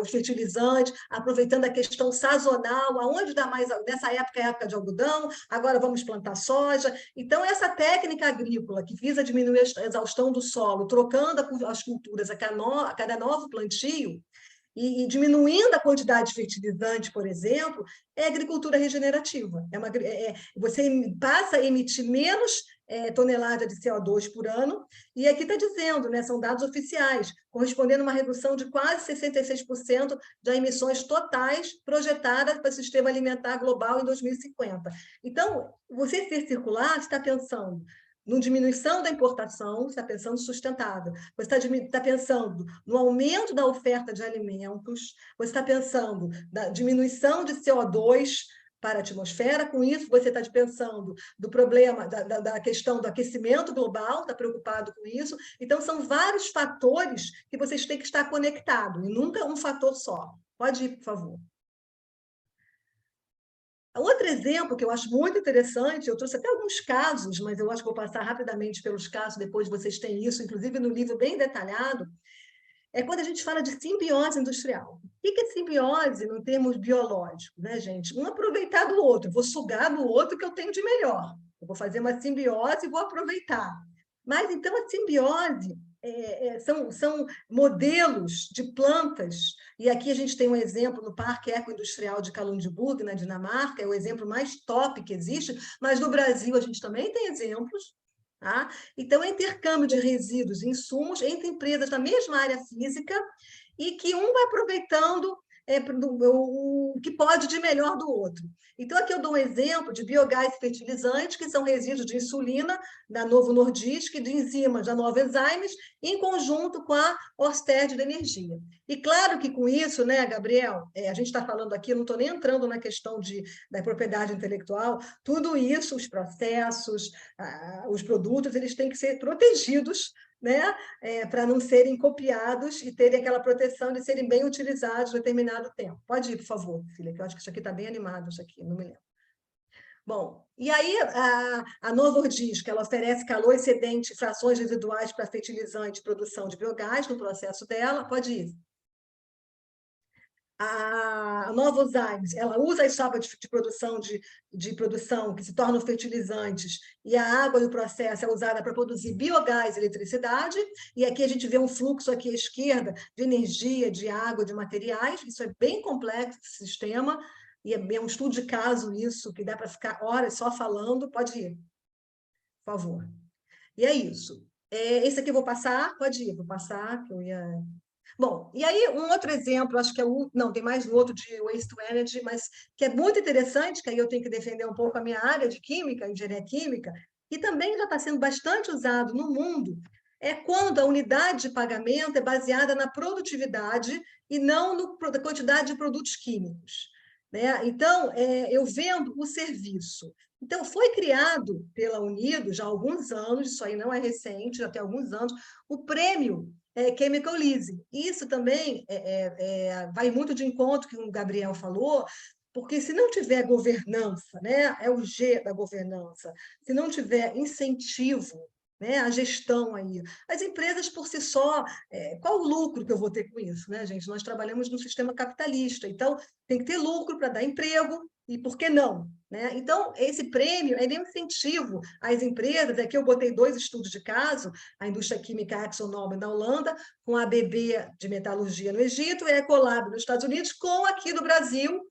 os fertilizantes, aproveitando a questão sazonal, aonde dá mais, nessa época é a época de algodão, agora vamos plantar soja. Então, essa técnica agrícola que visa diminuir a exaustão do solo, trocando as culturas a cada novo plantio, e diminuindo a quantidade de fertilizante, por exemplo, é agricultura regenerativa. Você passa a emitir menos tonelada de CO2 por ano, e aqui está dizendo, né, são dados oficiais, correspondendo a uma redução de quase 66% das emissões totais projetadas para o sistema alimentar global em 2050. Então, você ser circular, você está pensando na diminuição da importação, você está pensando sustentável, você está pensando no aumento da oferta de alimentos, você está pensando na diminuição de CO2 para a atmosfera, com isso você está pensando do problema, da questão do aquecimento global, está preocupado com isso. Então, são vários fatores que vocês têm que estar conectados, e nunca um fator só. Pode ir, por favor. Outro exemplo que eu acho muito interessante, eu trouxe até alguns casos, mas eu acho que vou passar rapidamente pelos casos, depois vocês têm isso, inclusive no livro bem detalhado, é quando a gente fala de simbiose industrial. O que é simbiose no termos biológicos, né, gente? Um aproveitar do outro, vou sugar do outro que eu tenho de melhor. Eu vou fazer uma simbiose e vou aproveitar. Mas, então, a simbiose são modelos de plantas, e aqui a gente tem um exemplo no Parque Ecoindustrial de Kalundborg, na Dinamarca, é o exemplo mais top que existe, mas no Brasil a gente também tem exemplos. Tá? Então, é intercâmbio de resíduos e insumos entre empresas da mesma área física e que um vai aproveitando o que pode de melhor do outro. Então, aqui eu dou um exemplo de biogás fertilizante, que são resíduos de insulina da Novo Nordisk, de enzimas da Nova Enzymes, em conjunto com a Ørsted da Energia. E claro que com isso, né, Gabriel, a gente está falando aqui, eu não estou nem entrando na questão da propriedade intelectual, tudo isso, os processos, os produtos, eles têm que ser protegidos, né, para não serem copiados e terem aquela proteção de serem bem utilizados em determinado tempo. Pode ir, por favor, filha, que eu acho que isso aqui está bem animado, isso aqui, não me lembro. Bom, e aí a Novo Nordisk, ela oferece calor excedente e frações residuais para fertilizante e produção de biogás no processo dela. Pode ir. A Nova Enzymes, ela usa as sobras de produção que se tornam fertilizantes e a água do processo é usada para produzir biogás e eletricidade, e aqui a gente vê um fluxo aqui à esquerda de energia, de água, de materiais, isso é bem complexo esse sistema, e é um estudo de caso isso, que dá para ficar horas só falando. Pode ir, por favor. E é isso. Esse aqui eu vou passar, pode ir, vou passar, que eu ia... Bom, e aí um outro exemplo, acho que é o... Não, tem mais um outro de Waste to Energy, mas que é muito interessante, que aí eu tenho que defender um pouco a minha área de química, engenharia química, e também já está sendo bastante usado no mundo, é quando a unidade de pagamento é baseada na produtividade e não na quantidade de produtos químicos. Né? Então, eu vendo o serviço. Então, foi criado pela Unido já há alguns anos, isso aí não é recente, já tem alguns anos, o prêmio Chemical Leasing. Isso também vai muito de encontro com o Gabriel falou, porque se não tiver governança, né, é o G da governança, se não tiver incentivo, né, a gestão aí, as empresas por si só, qual o lucro que eu vou ter com isso, né, gente? Nós trabalhamos num sistema capitalista, então tem que ter lucro para dar emprego, e por que não? Né? Então, esse prêmio é um incentivo às empresas. Aqui eu botei 2 estudos de caso, a indústria química ExxonMobil na Holanda, com a ABB de metalurgia no Egito, e a Ecolab nos Estados Unidos, com aqui do Brasil,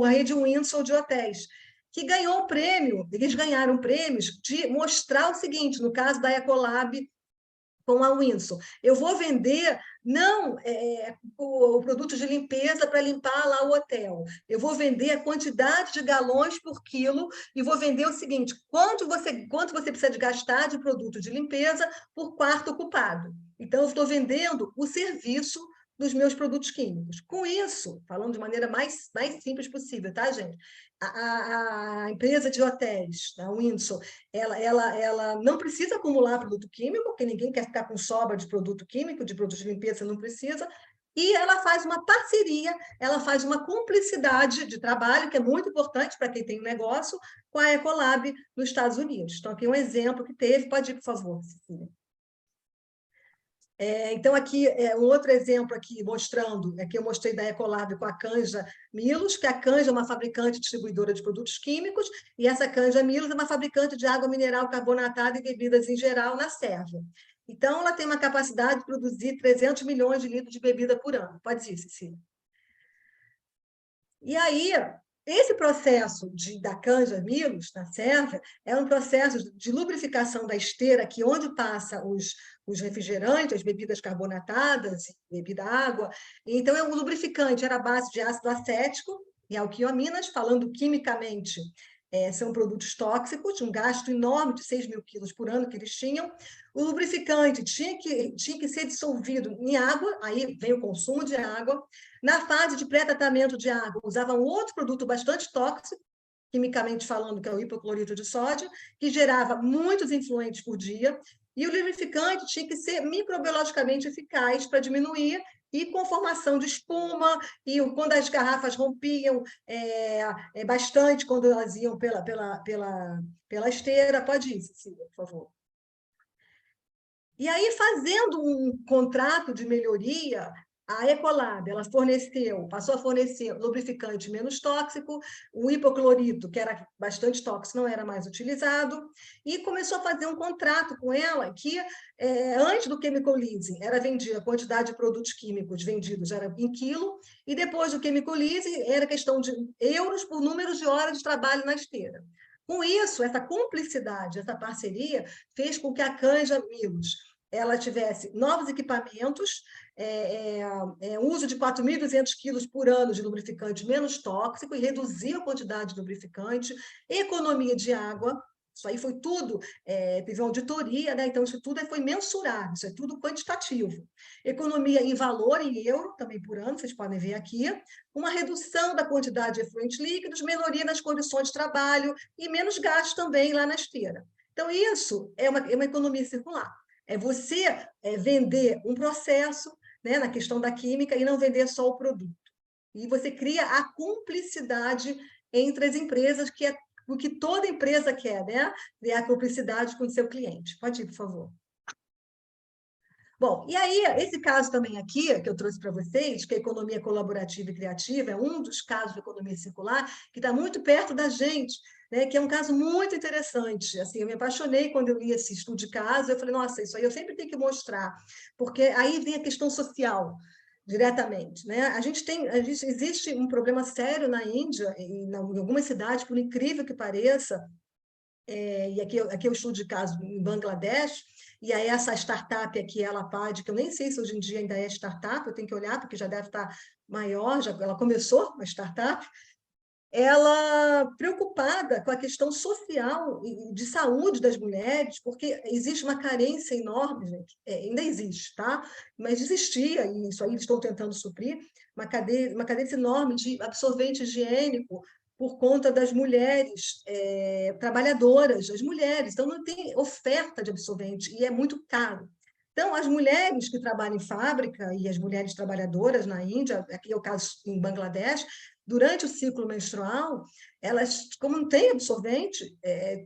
a rede Windsor de hotéis, que ganhou o prêmio, eles ganharam prêmios de mostrar o seguinte, no caso da Ecolab, com a Windsor, eu vou vender não o produto de limpeza para limpar lá o hotel, eu vou vender a quantidade de galões por quilo e vou vender o seguinte, quanto você precisa de gastar de produto de limpeza por quarto ocupado. Então, eu estou vendendo o serviço dos meus produtos químicos. Com isso, falando de maneira mais simples possível, tá, gente? A empresa de hotéis, a Windsor, ela não precisa acumular produto químico, porque ninguém quer ficar com sobra de produto químico, de produto de limpeza não precisa, e ela faz uma parceria, ela faz uma cumplicidade de trabalho, que é muito importante para quem tem um negócio, com a Ecolab nos Estados Unidos. Então, aqui um exemplo que teve, pode ir, por favor, Cecília. Então, aqui, um outro exemplo aqui mostrando, que eu mostrei da Ecolab com a Canja Milos, que a Canja é uma fabricante distribuidora de produtos químicos, e essa Canja Milos é uma fabricante de água mineral carbonatada e bebidas em geral na Sérvia. Então, ela tem uma capacidade de produzir 300 milhões de litros de bebida por ano. Pode ir, Cecília. E aí, esse processo da Canja Milos, na Sérvia, é um processo de lubrificação da esteira, que onde passa os refrigerantes, as bebidas carbonatadas, bebida água. Então, o lubrificante era a base de ácido acético e alquioaminas, falando quimicamente, são produtos tóxicos, um gasto enorme de 6 mil quilos por ano que eles tinham. O lubrificante tinha que ser dissolvido em água, aí vem o consumo de água. Na fase de pré-tratamento de água, usavam outro produto bastante tóxico, quimicamente falando, que é o hipoclorito de sódio, que gerava muitos influentes por dia, e o lubrificante tinha que ser microbiologicamente eficaz para diminuir, e com formação de espuma, e quando as garrafas rompiam bastante, quando elas iam pela esteira. Pode ir, Cecília, por favor. E aí, fazendo um contrato de melhoria, a Ecolab, ela passou a fornecer lubrificante menos tóxico, o hipoclorito, que era bastante tóxico, não era mais utilizado, e começou a fazer um contrato com ela que, antes do chemical leasing, era vendida a quantidade de produtos químicos vendidos era em quilo, e depois do chemical leasing era questão de euros por número de horas de trabalho na esteira. Com isso, essa cumplicidade, essa parceria, fez com que a Canja Milos ela tivesse novos equipamentos, uso de 4.200 quilos por ano de lubrificante menos tóxico e reduzir a quantidade de lubrificante, economia de água. Isso aí foi tudo, teve uma auditoria, né? Então isso tudo foi mensurado, isso é tudo quantitativo. Economia em valor, em euro, também por ano, vocês podem ver aqui, uma redução da quantidade de efluentes líquidos, melhoria nas condições de trabalho e menos gasto também lá na esteira. Então isso é uma economia circular. É você vender um processo, né, na questão da química, e não vender só o produto. E você cria a cumplicidade entre as empresas, que é o que toda empresa quer, né? Criar cumplicidade com o seu cliente. Pode ir, por favor. Bom, e aí, esse caso também aqui, que eu trouxe para vocês, que é a economia colaborativa e criativa, é um dos casos de economia circular, que está muito perto da gente, né, que é um caso muito interessante. Assim, eu me apaixonei quando eu li esse estudo de caso, eu falei, nossa, isso aí eu sempre tenho que mostrar, porque aí vem a questão social, diretamente, né? Existe um problema sério na Índia, em algumas cidades, por incrível que pareça, e aqui é o estudo de caso em Bangladesh, e aí essa startup aqui, ela pode, que eu nem sei se hoje em dia ainda é startup, eu tenho que olhar, porque já deve estar maior, ela começou uma startup, ela preocupada com a questão social e de saúde das mulheres, porque existe uma carência enorme, gente, ainda existe, tá? Mas existia, e isso aí eles estão tentando suprir, uma carência enorme de absorvente higiênico por conta das mulheres trabalhadoras, as mulheres, então não tem oferta de absorvente e é muito caro. Então, as mulheres que trabalham em fábrica e as mulheres trabalhadoras na Índia, aqui é o caso em Bangladesh, durante o ciclo menstrual, elas, como não tem absorvente,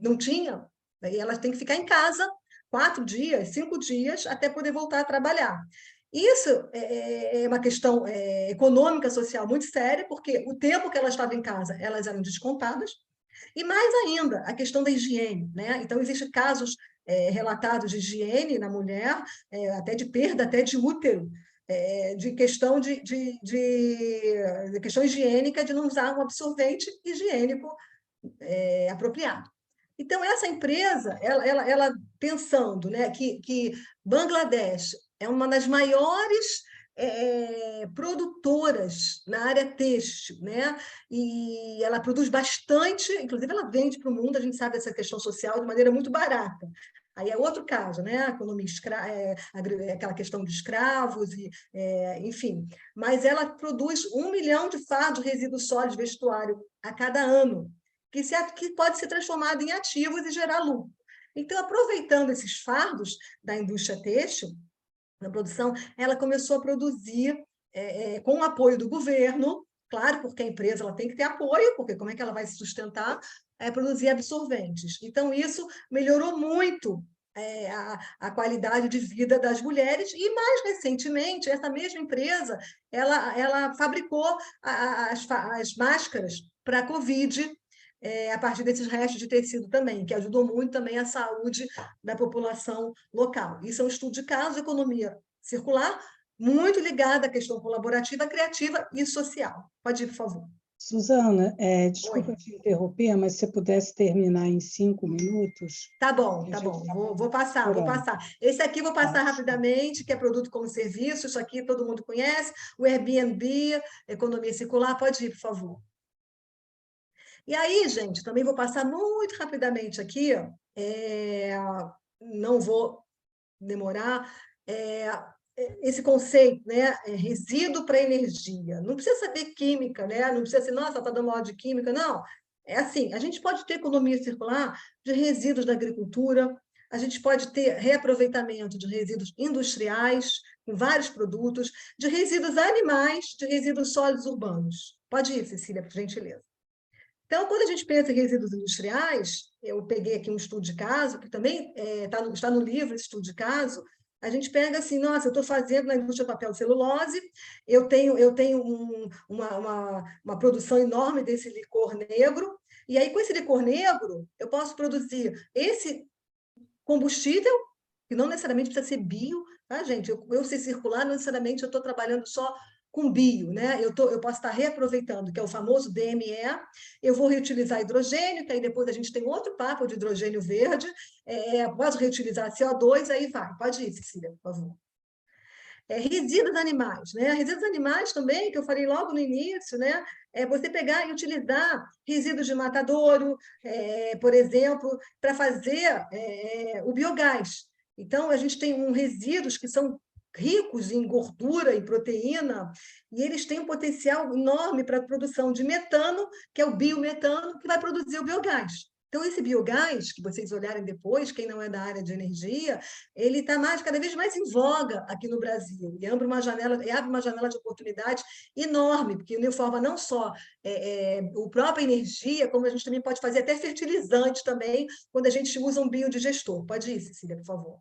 não tinha, e elas têm que ficar em casa 4 dias, 5 dias, até poder voltar a trabalhar. Isso é uma questão econômica, social muito séria, porque o tempo que elas estavam em casa, elas eram descontadas, e mais ainda, a questão da higiene, né? Então, existem casos relatados de higiene na mulher, até de perda, até de útero, de questão de questão higiênica, de não usar um absorvente higiênico apropriado. Então, essa empresa, ela pensando, né, que Bangladesh é uma das maiores produtoras na área têxtil, né? E ela produz bastante, inclusive ela vende para o mundo, a gente sabe essa questão social de maneira muito barata. Aí é outro caso, né? A economia aquela questão de escravos, enfim. Mas ela produz 1 milhão de fardos de resíduos sólidos de vestuário a cada ano, que pode ser transformado em ativos e gerar lucro. Então, aproveitando esses fardos da indústria têxtil, na produção, ela começou a produzir com o apoio do governo, claro, porque a empresa ela tem que ter apoio, porque como é que ela vai se sustentar? Produzir absorventes. Então, isso melhorou muito a qualidade de vida das mulheres e, mais recentemente, essa mesma empresa ela fabricou as máscaras para a Covid, a partir desses restos de tecido também, que ajudou muito também a saúde da população local. Isso é um estudo de caso de economia circular, muito ligado à questão colaborativa, criativa e social. Pode ir, por favor. Suzana, desculpa te interromper, mas se você pudesse terminar em 5 minutos... Tá bom. Vou passar. Esse aqui vou passar rapidamente, que é produto como serviço, isso aqui todo mundo conhece, o Airbnb, economia circular, pode ir, por favor. E aí, gente, também vou passar muito rapidamente aqui, não vou demorar, esse conceito, né? Resíduo para energia. Não precisa saber química, né? Não precisa ser, nossa, está dando aula de química, não. É assim, a gente pode ter economia circular de resíduos da agricultura, a gente pode ter reaproveitamento de resíduos industriais, com vários produtos, de resíduos animais, de resíduos sólidos urbanos. Pode ir, Cecília, por gentileza. Então, quando a gente pensa em resíduos industriais, eu peguei aqui um estudo de caso, que também está no livro, esse estudo de caso, A gente pega assim, nossa, eu estou fazendo na indústria de papel e celulose, eu tenho uma produção enorme desse licor negro, e aí com esse licor negro eu posso produzir esse combustível, que não necessariamente precisa ser bio, tá, gente? Eu ser circular, não necessariamente eu estou trabalhando só com bio, né? Eu posso estar reaproveitando, que é o famoso DME, eu vou reutilizar hidrogênio, que aí depois a gente tem outro papo de hidrogênio verde, posso reutilizar CO2, aí vai. Pode ir, Cecília, por favor. Resíduos animais, né? Resíduos animais também, que eu falei logo no início, né? É você pegar e utilizar resíduos de matadouro, por exemplo, para fazer o biogás. Então, a gente tem resíduos que são ricos em gordura e proteína, e eles têm um potencial enorme para a produção de metano, que é o biometano, que vai produzir o biogás. Então, esse biogás, que vocês olharem depois, quem não é da área de energia, ele está cada vez mais em voga aqui no Brasil, e abre uma janela de oportunidade enorme, porque ele forma não só a própria energia, como a gente também pode fazer até fertilizante também, quando a gente usa um biodigestor. Pode ir, Cecília, por favor.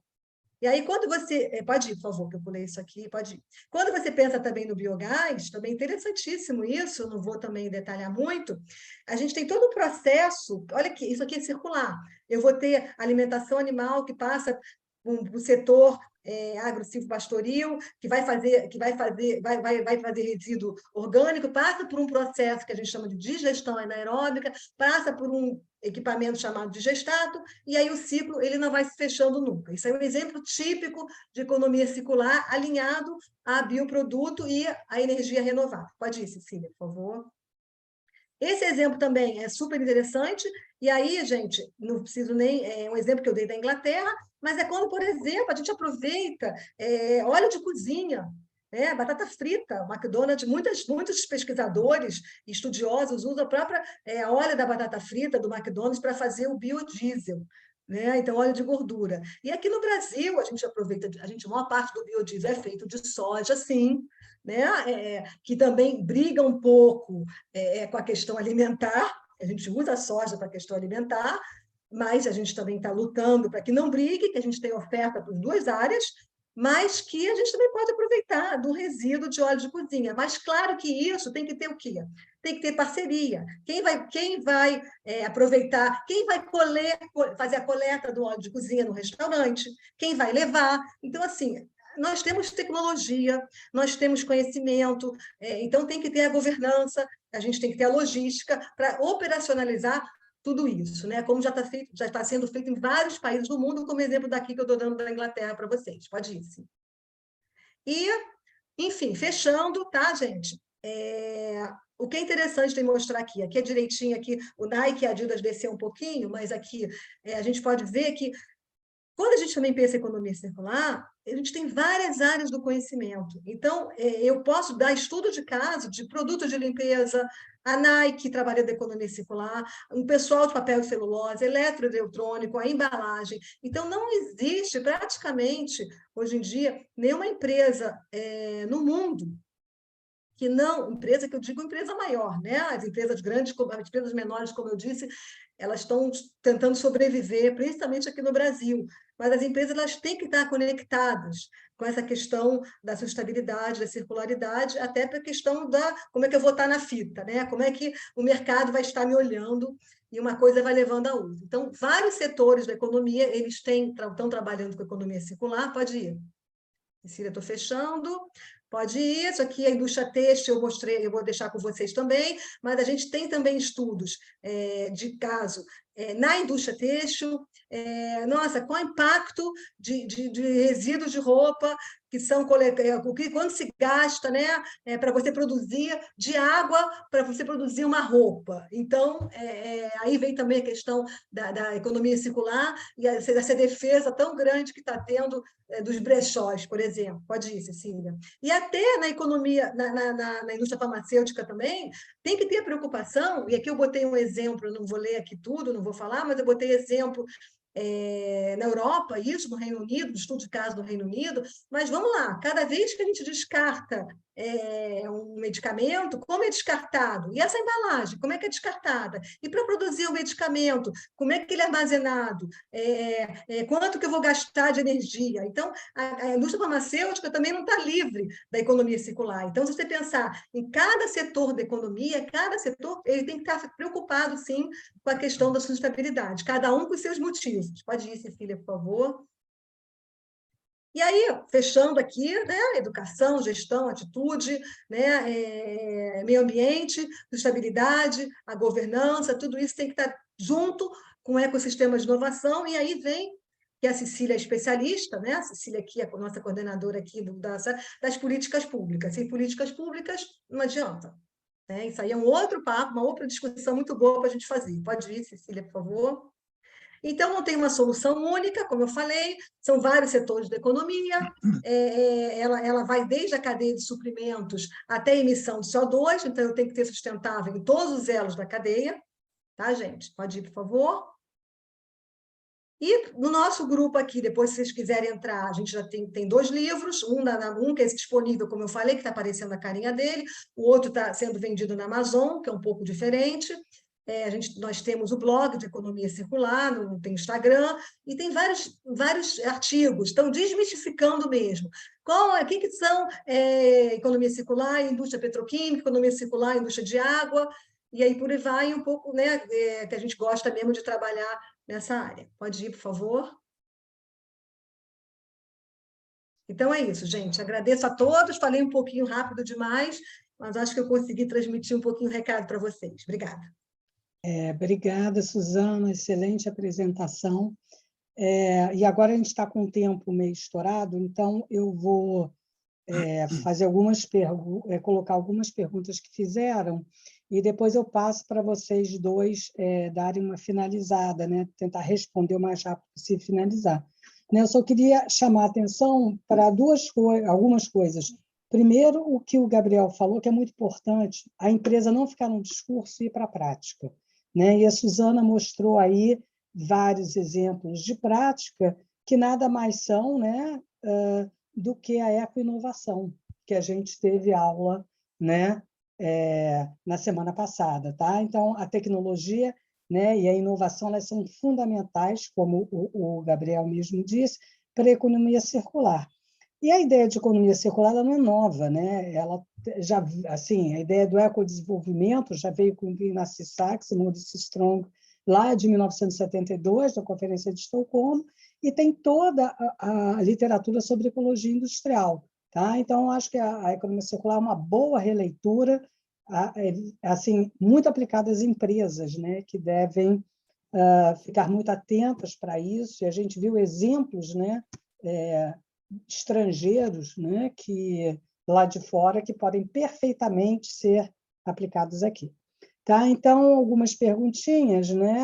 E aí, quando você... Pode ir, por favor, que eu pulei isso aqui, pode ir. Quando você pensa também no biogás, também é interessantíssimo isso, não vou também detalhar muito, a gente tem todo um processo, olha aqui, isso aqui é circular. Eu vou ter alimentação animal que passa o setor agro-silvopastoril, que vai fazer resíduo orgânico, passa por um processo que a gente chama de digestão anaeróbica, passa por um equipamento chamado digestato, e aí o ciclo ele não vai se fechando nunca. Isso é um exemplo típico de economia circular alinhado a bioproduto e a energia renovável. Pode ir, Cecília, por favor. Esse exemplo também é super interessante, e aí, gente, não preciso nem... É um exemplo que eu dei da Inglaterra, mas é quando, por exemplo, a gente aproveita óleo de cozinha, batata frita. O McDonald's, muitos pesquisadores e estudiosos usam a própria óleo da batata frita do McDonald's para fazer o biodiesel. Né? Então, óleo de gordura. E aqui no Brasil, a gente aproveita, a maior parte do biodiesel é feito de soja, sim, né? Que também briga um pouco com a questão alimentar. A gente usa a soja para a questão alimentar, mas a gente também está lutando para que não brigue, que a gente tem oferta para as duas áreas, mas que a gente também pode aproveitar do resíduo de óleo de cozinha. Mas claro que isso tem que ter o quê? Tem que ter parceria. Quem vai aproveitar, quem vai fazer a coleta do óleo de cozinha no restaurante, quem vai levar. Então, assim, nós temos tecnologia, nós temos conhecimento, então tem que ter a governança, a gente tem que ter a logística para operacionalizar tudo isso, né? Como já está sendo feito em vários países do mundo, como exemplo daqui que eu estou dando da Inglaterra para vocês. Pode ir, sim. E, enfim, fechando, tá, gente? O que é interessante de mostrar aqui é direitinho, aqui, o Nike e a Adidas desceu um pouquinho, mas aqui a gente pode ver que quando a gente também pensa em economia circular, a gente tem várias áreas do conhecimento. Então, eu posso dar estudo de caso de produtos de limpeza, a Nike trabalhando economia circular, um pessoal de papel e celulose, eletroeletrônico, a embalagem. Então, não existe praticamente, hoje em dia, nenhuma empresa no mundo que não, empresa que eu digo empresa maior, né? As empresas grandes, as empresas menores, como eu disse, elas estão tentando sobreviver, principalmente aqui no Brasil, mas as empresas elas têm que estar conectadas com essa questão da sustentabilidade, da circularidade, até para a questão da como é que eu vou estar na fita, né? Como é que o mercado vai estar me olhando e uma coisa vai levando a outra. Então, vários setores da economia, eles estão trabalhando com a economia circular. Pode ir. Cecília, estou fechando. Pode ir, isso aqui é a indústria têxtil, eu mostrei, eu vou deixar com vocês também, mas a gente tem também estudos de caso na indústria têxtil, nossa, qual o impacto de resíduos de roupa que são quando se gasta, né, para você produzir de água para você produzir uma roupa. Então, aí vem também a questão da economia circular e essa defesa tão grande que está tendo dos brechós, por exemplo. Pode ir, Cecília. E até na economia, na indústria farmacêutica também, tem que ter a preocupação, e aqui eu botei um exemplo, não vou ler aqui tudo, não vou falar, mas eu botei exemplo na Europa, isso no Reino Unido, estudo de caso do Reino Unido, mas vamos lá, cada vez que a gente descarta um medicamento, como é descartado? E essa embalagem, como é que é descartada? E para produzir o medicamento, como é que ele é armazenado? Quanto que eu vou gastar de energia? Então, a indústria farmacêutica também não está livre da economia circular. Então, se você pensar em cada setor da economia, cada setor ele tem que estar preocupado, sim, com a questão da sustentabilidade, cada um com os seus motivos. Pode ir, Cecília, por favor. E aí, fechando aqui, né, educação, gestão, atitude, né, meio ambiente, sustentabilidade, a governança, tudo isso tem que estar junto com o ecossistema de inovação, e aí vem, que a Cecília é especialista, né, a Cecília aqui é a nossa coordenadora aqui das políticas públicas. Sem políticas públicas, não adianta. Né? Isso aí é um outro papo, uma outra discussão muito boa para a gente fazer. Pode ir, Cecília, por favor. Então, não tem uma solução única, como eu falei, são vários setores da economia, ela vai desde a cadeia de suprimentos até a emissão de CO2, então eu tenho que ter sustentável em todos os elos da cadeia, tá, gente? Pode ir, por favor. E no nosso grupo aqui, depois, se vocês quiserem entrar, a gente já tem 2 livros, um que é disponível, como eu falei, que está aparecendo a carinha dele, o outro está sendo vendido na Amazon, que é um pouco diferente. Nós temos o blog de economia circular, tem Instagram, e tem vários artigos, estão desmistificando mesmo. O que são economia circular, indústria petroquímica, economia circular, indústria de água, e aí por aí vai um pouco, né, que a gente gosta mesmo de trabalhar nessa área. Pode ir, por favor. Então é isso, gente. Agradeço a todos, falei um pouquinho rápido demais, mas acho que eu consegui transmitir um pouquinho o recado para vocês. Obrigada. Obrigada, Suzana, excelente apresentação. E agora a gente está com o tempo meio estourado, então eu vou fazer colocar algumas perguntas que fizeram, e depois eu passo para vocês dois darem uma finalizada, né? Tentar responder o mais rápido possível e finalizar. Eu só queria chamar a atenção para algumas coisas. Primeiro, o que o Gabriel falou, que é muito importante, a empresa não ficar no discurso e ir para a prática. Né? E a Suzana mostrou aí vários exemplos de prática que nada mais são, né, do que a ecoinovação, que a gente teve aula, né, na semana passada. Tá? Então, a tecnologia, né, e a inovação elas são fundamentais, como o Gabriel mesmo disse, para a economia circular. E a ideia de economia circular ela não é nova, né? Ela já, assim, a ideia do ecodesenvolvimento já veio com o Ignasi Sachs e Maurice Strong lá de 1972, da Conferência de Estocolmo, e tem toda a literatura sobre ecologia industrial. Tá? Então, acho que a economia circular é uma boa releitura, assim, muito aplicada às empresas, né? Que devem ficar muito atentas para isso, e a gente viu exemplos, né? Estrangeiros, né, que lá de fora que podem perfeitamente ser aplicados aqui. Tá? Então, algumas perguntinhas, né?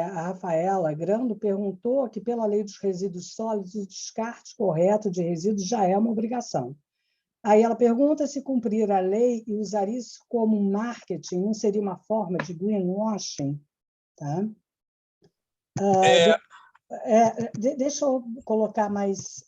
A Rafaela Grando perguntou que, pela lei dos resíduos sólidos, o descarte correto de resíduos já é uma obrigação. Aí ela pergunta se cumprir a lei e usar isso como marketing não seria uma forma de greenwashing. Tá? Deixa eu colocar mais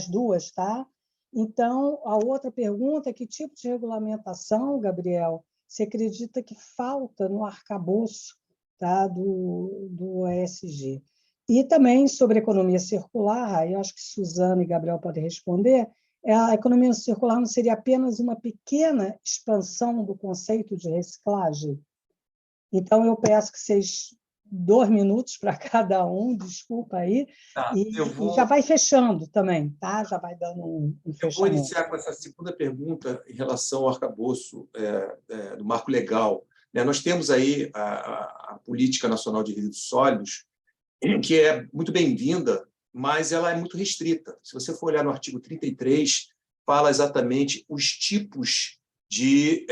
2, tá? Então, a outra pergunta é que tipo de regulamentação, Gabriel, você acredita que falta no arcabouço, tá, do ESG? E também sobre economia circular, aí eu acho que Suzana e Gabriel podem responder, a economia circular não seria apenas uma pequena expansão do conceito de reciclagem? Então, eu peço que vocês 2 minutos para cada um, desculpa aí, tá, e já vai fechando também, tá? Já vai dando um fechamento. Eu vou iniciar com essa segunda pergunta em relação ao arcabouço do marco legal. Nós temos aí a Política Nacional de Resíduos Sólidos, que é muito bem-vinda, mas ela é muito restrita. Se você for olhar no artigo 33, fala exatamente os tipos de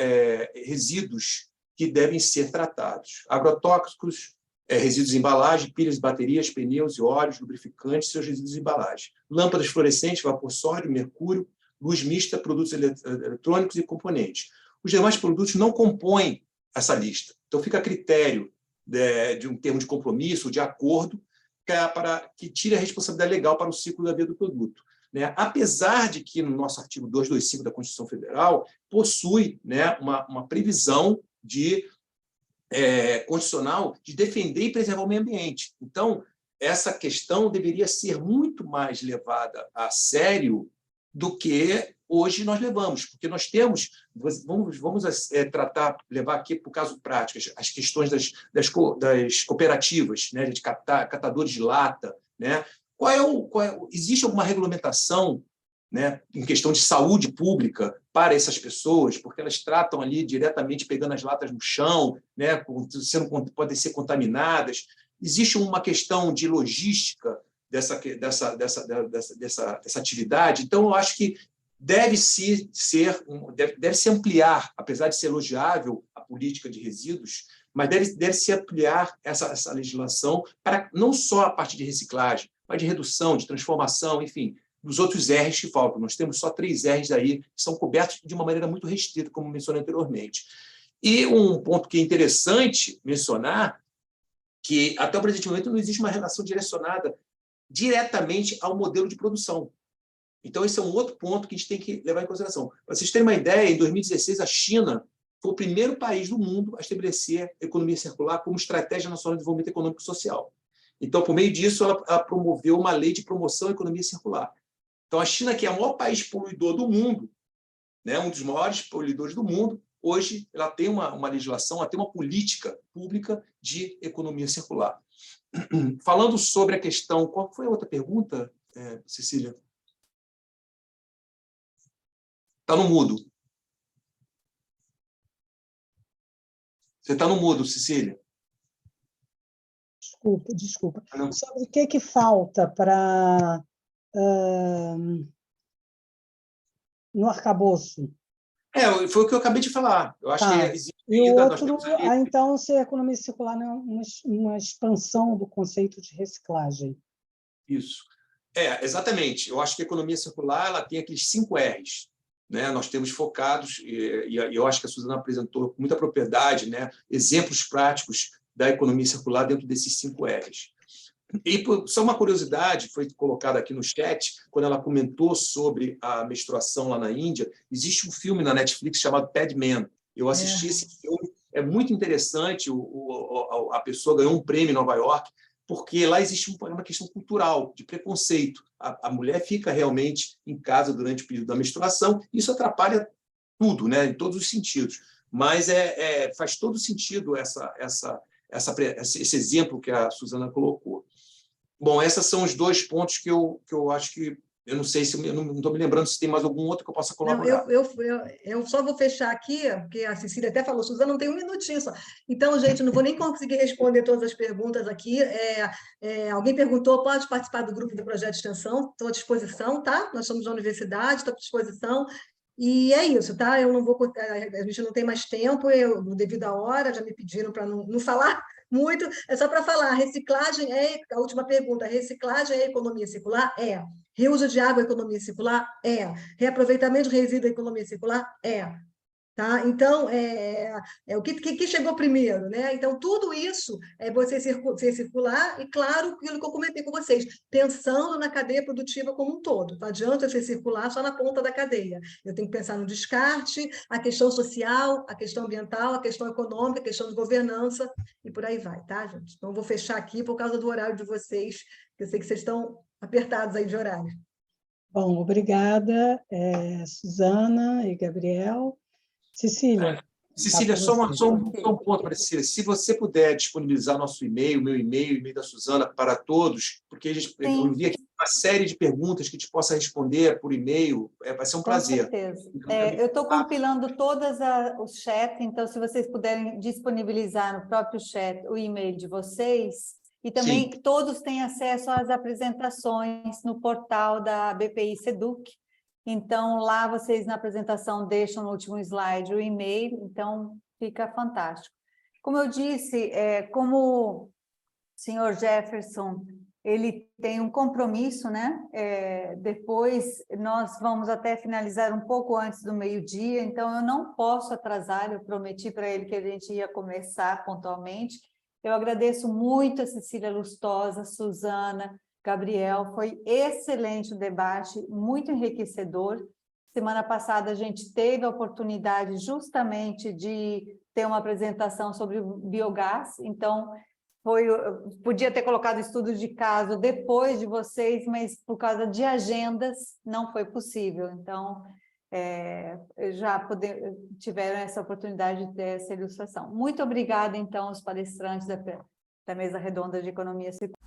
resíduos que devem ser tratados. Agrotóxicos, resíduos de embalagem, pilhas, baterias, pneus e óleos, lubrificantes e seus resíduos de embalagem. Lâmpadas fluorescentes, vapor sódio, mercúrio, luz mista, produtos eletrônicos e componentes. Os demais produtos não compõem essa lista. Então, fica a critério de um termo de compromisso, de acordo, que tire a responsabilidade legal para o ciclo da vida do produto. né? Apesar de que, no nosso artigo 225 da Constituição Federal, possui, né, uma previsão constitucional de defender e preservar o meio ambiente. Então, essa questão deveria ser muito mais levada a sério do que hoje nós levamos, porque nós temos, vamos levar aqui para o caso prático, as questões das cooperativas, né, de catadores de lata, né? Existe alguma regulamentação, né, em questão de saúde pública para essas pessoas, porque elas tratam ali diretamente pegando as latas no chão, né, podem ser contaminadas. Existe uma questão de logística dessa atividade. Então, eu acho que deve-se ampliar, apesar de ser elogiável a política de resíduos, mas deve-se ampliar essa legislação para não só a parte de reciclagem, mas de redução, de transformação, enfim, dos outros R's que faltam. Nós temos só 3 R's aí que são cobertos de uma maneira muito restrita, como mencionei anteriormente. E um ponto que é interessante mencionar, que até o presente momento não existe uma relação direcionada diretamente ao modelo de produção. Então, esse é um outro ponto que a gente tem que levar em consideração. Para vocês terem uma ideia, em 2016, a China foi o primeiro país do mundo a estabelecer a economia circular como estratégia nacional de desenvolvimento econômico e social. Então, por meio disso, ela promoveu uma lei de promoção à economia circular. Então, a China, que é o maior país poluidor do mundo, né, um dos maiores poluidores do mundo, hoje ela tem uma legislação, ela tem uma política pública de economia circular. Falando sobre a questão... Qual foi a outra pergunta, Cecília? Está no mudo. Você está no mudo, Cecília. Desculpa. Sobre o que falta para no arcabouço? Foi o que eu acabei de falar. Eu acho que existe e o outro, então, se a economia circular não é uma expansão do conceito de reciclagem. Isso. Exatamente. Eu acho que a economia circular ela tem aqueles 5 R's. Né? Nós temos focados, e eu acho que a Suzana apresentou com muita propriedade, né, exemplos práticos da economia circular dentro desses 5 R's. E só uma curiosidade, foi colocada aqui no chat, quando ela comentou sobre a menstruação lá na Índia, existe um filme na Netflix chamado Padman. Eu assisti esse filme, é muito interessante, a pessoa ganhou um prêmio em Nova York, porque lá existe uma questão cultural, de preconceito. A mulher fica realmente em casa durante o período da menstruação, isso atrapalha tudo, né, em todos os sentidos. Mas faz todo sentido esse exemplo que a Suzana colocou. Bom, esses são os 2 pontos que eu acho que... Eu não sei se... Eu não estou me lembrando se tem mais algum outro que eu possa colaborar. Eu só vou fechar aqui, porque a Cecília até falou, Suzana, não tem um minutinho só. Então, gente, não vou nem conseguir responder todas as perguntas aqui. Alguém perguntou, pode participar do grupo do projeto de extensão? Estou à disposição, tá? Nós somos da universidade, estou à disposição. E é isso, tá? Eu não vou... A gente não tem mais tempo, devido à hora, já me pediram para não falar muito, é só para falar, reciclagem a última pergunta, reciclagem é economia circular? Reuso de água é economia circular? Reaproveitamento de resíduo é economia circular? Tá? Então, o que chegou primeiro, né? Então, tudo isso é você ser circular e, claro, aquilo que eu comentei com vocês, pensando na cadeia produtiva como um todo. Não adianta você circular só na ponta da cadeia. Eu tenho que pensar no descarte, a questão social, a questão ambiental, a questão econômica, a questão de governança, e por aí vai, tá, gente? Então, eu vou fechar aqui por causa do horário de vocês, que eu sei que vocês estão apertados aí de horário. Bom, obrigada, Suzana e Gabriel. Cecília. Cecília, só um ponto para Cecília. Se você puder disponibilizar nosso e-mail, meu e-mail, o e-mail da Suzana para todos, porque eu envio aqui uma série de perguntas que a gente possa responder por e-mail, vai ser um prazer. Com certeza. Eu estou compilando todas os chats, então, se vocês puderem disponibilizar no próprio chat o e-mail de vocês, e também todos têm acesso às apresentações no portal da BPI Seduc. Então, lá vocês na apresentação deixam no último slide o e-mail, então fica fantástico. Como eu disse, como o senhor Jefferson, ele tem um compromisso, né? Depois nós vamos até finalizar um pouco antes do meio-dia, então eu não posso atrasar, eu prometi para ele que a gente ia começar pontualmente. Eu agradeço muito a Cecília Lustosa, a Suzana, Gabriel, foi excelente o debate, muito enriquecedor. Semana passada a gente teve a oportunidade justamente de ter uma apresentação sobre o biogás, então podia ter colocado estudo de caso depois de vocês, mas por causa de agendas não foi possível. Então, tiveram essa oportunidade de ter essa ilustração. Muito obrigada, então, aos palestrantes da mesa redonda de economia circular.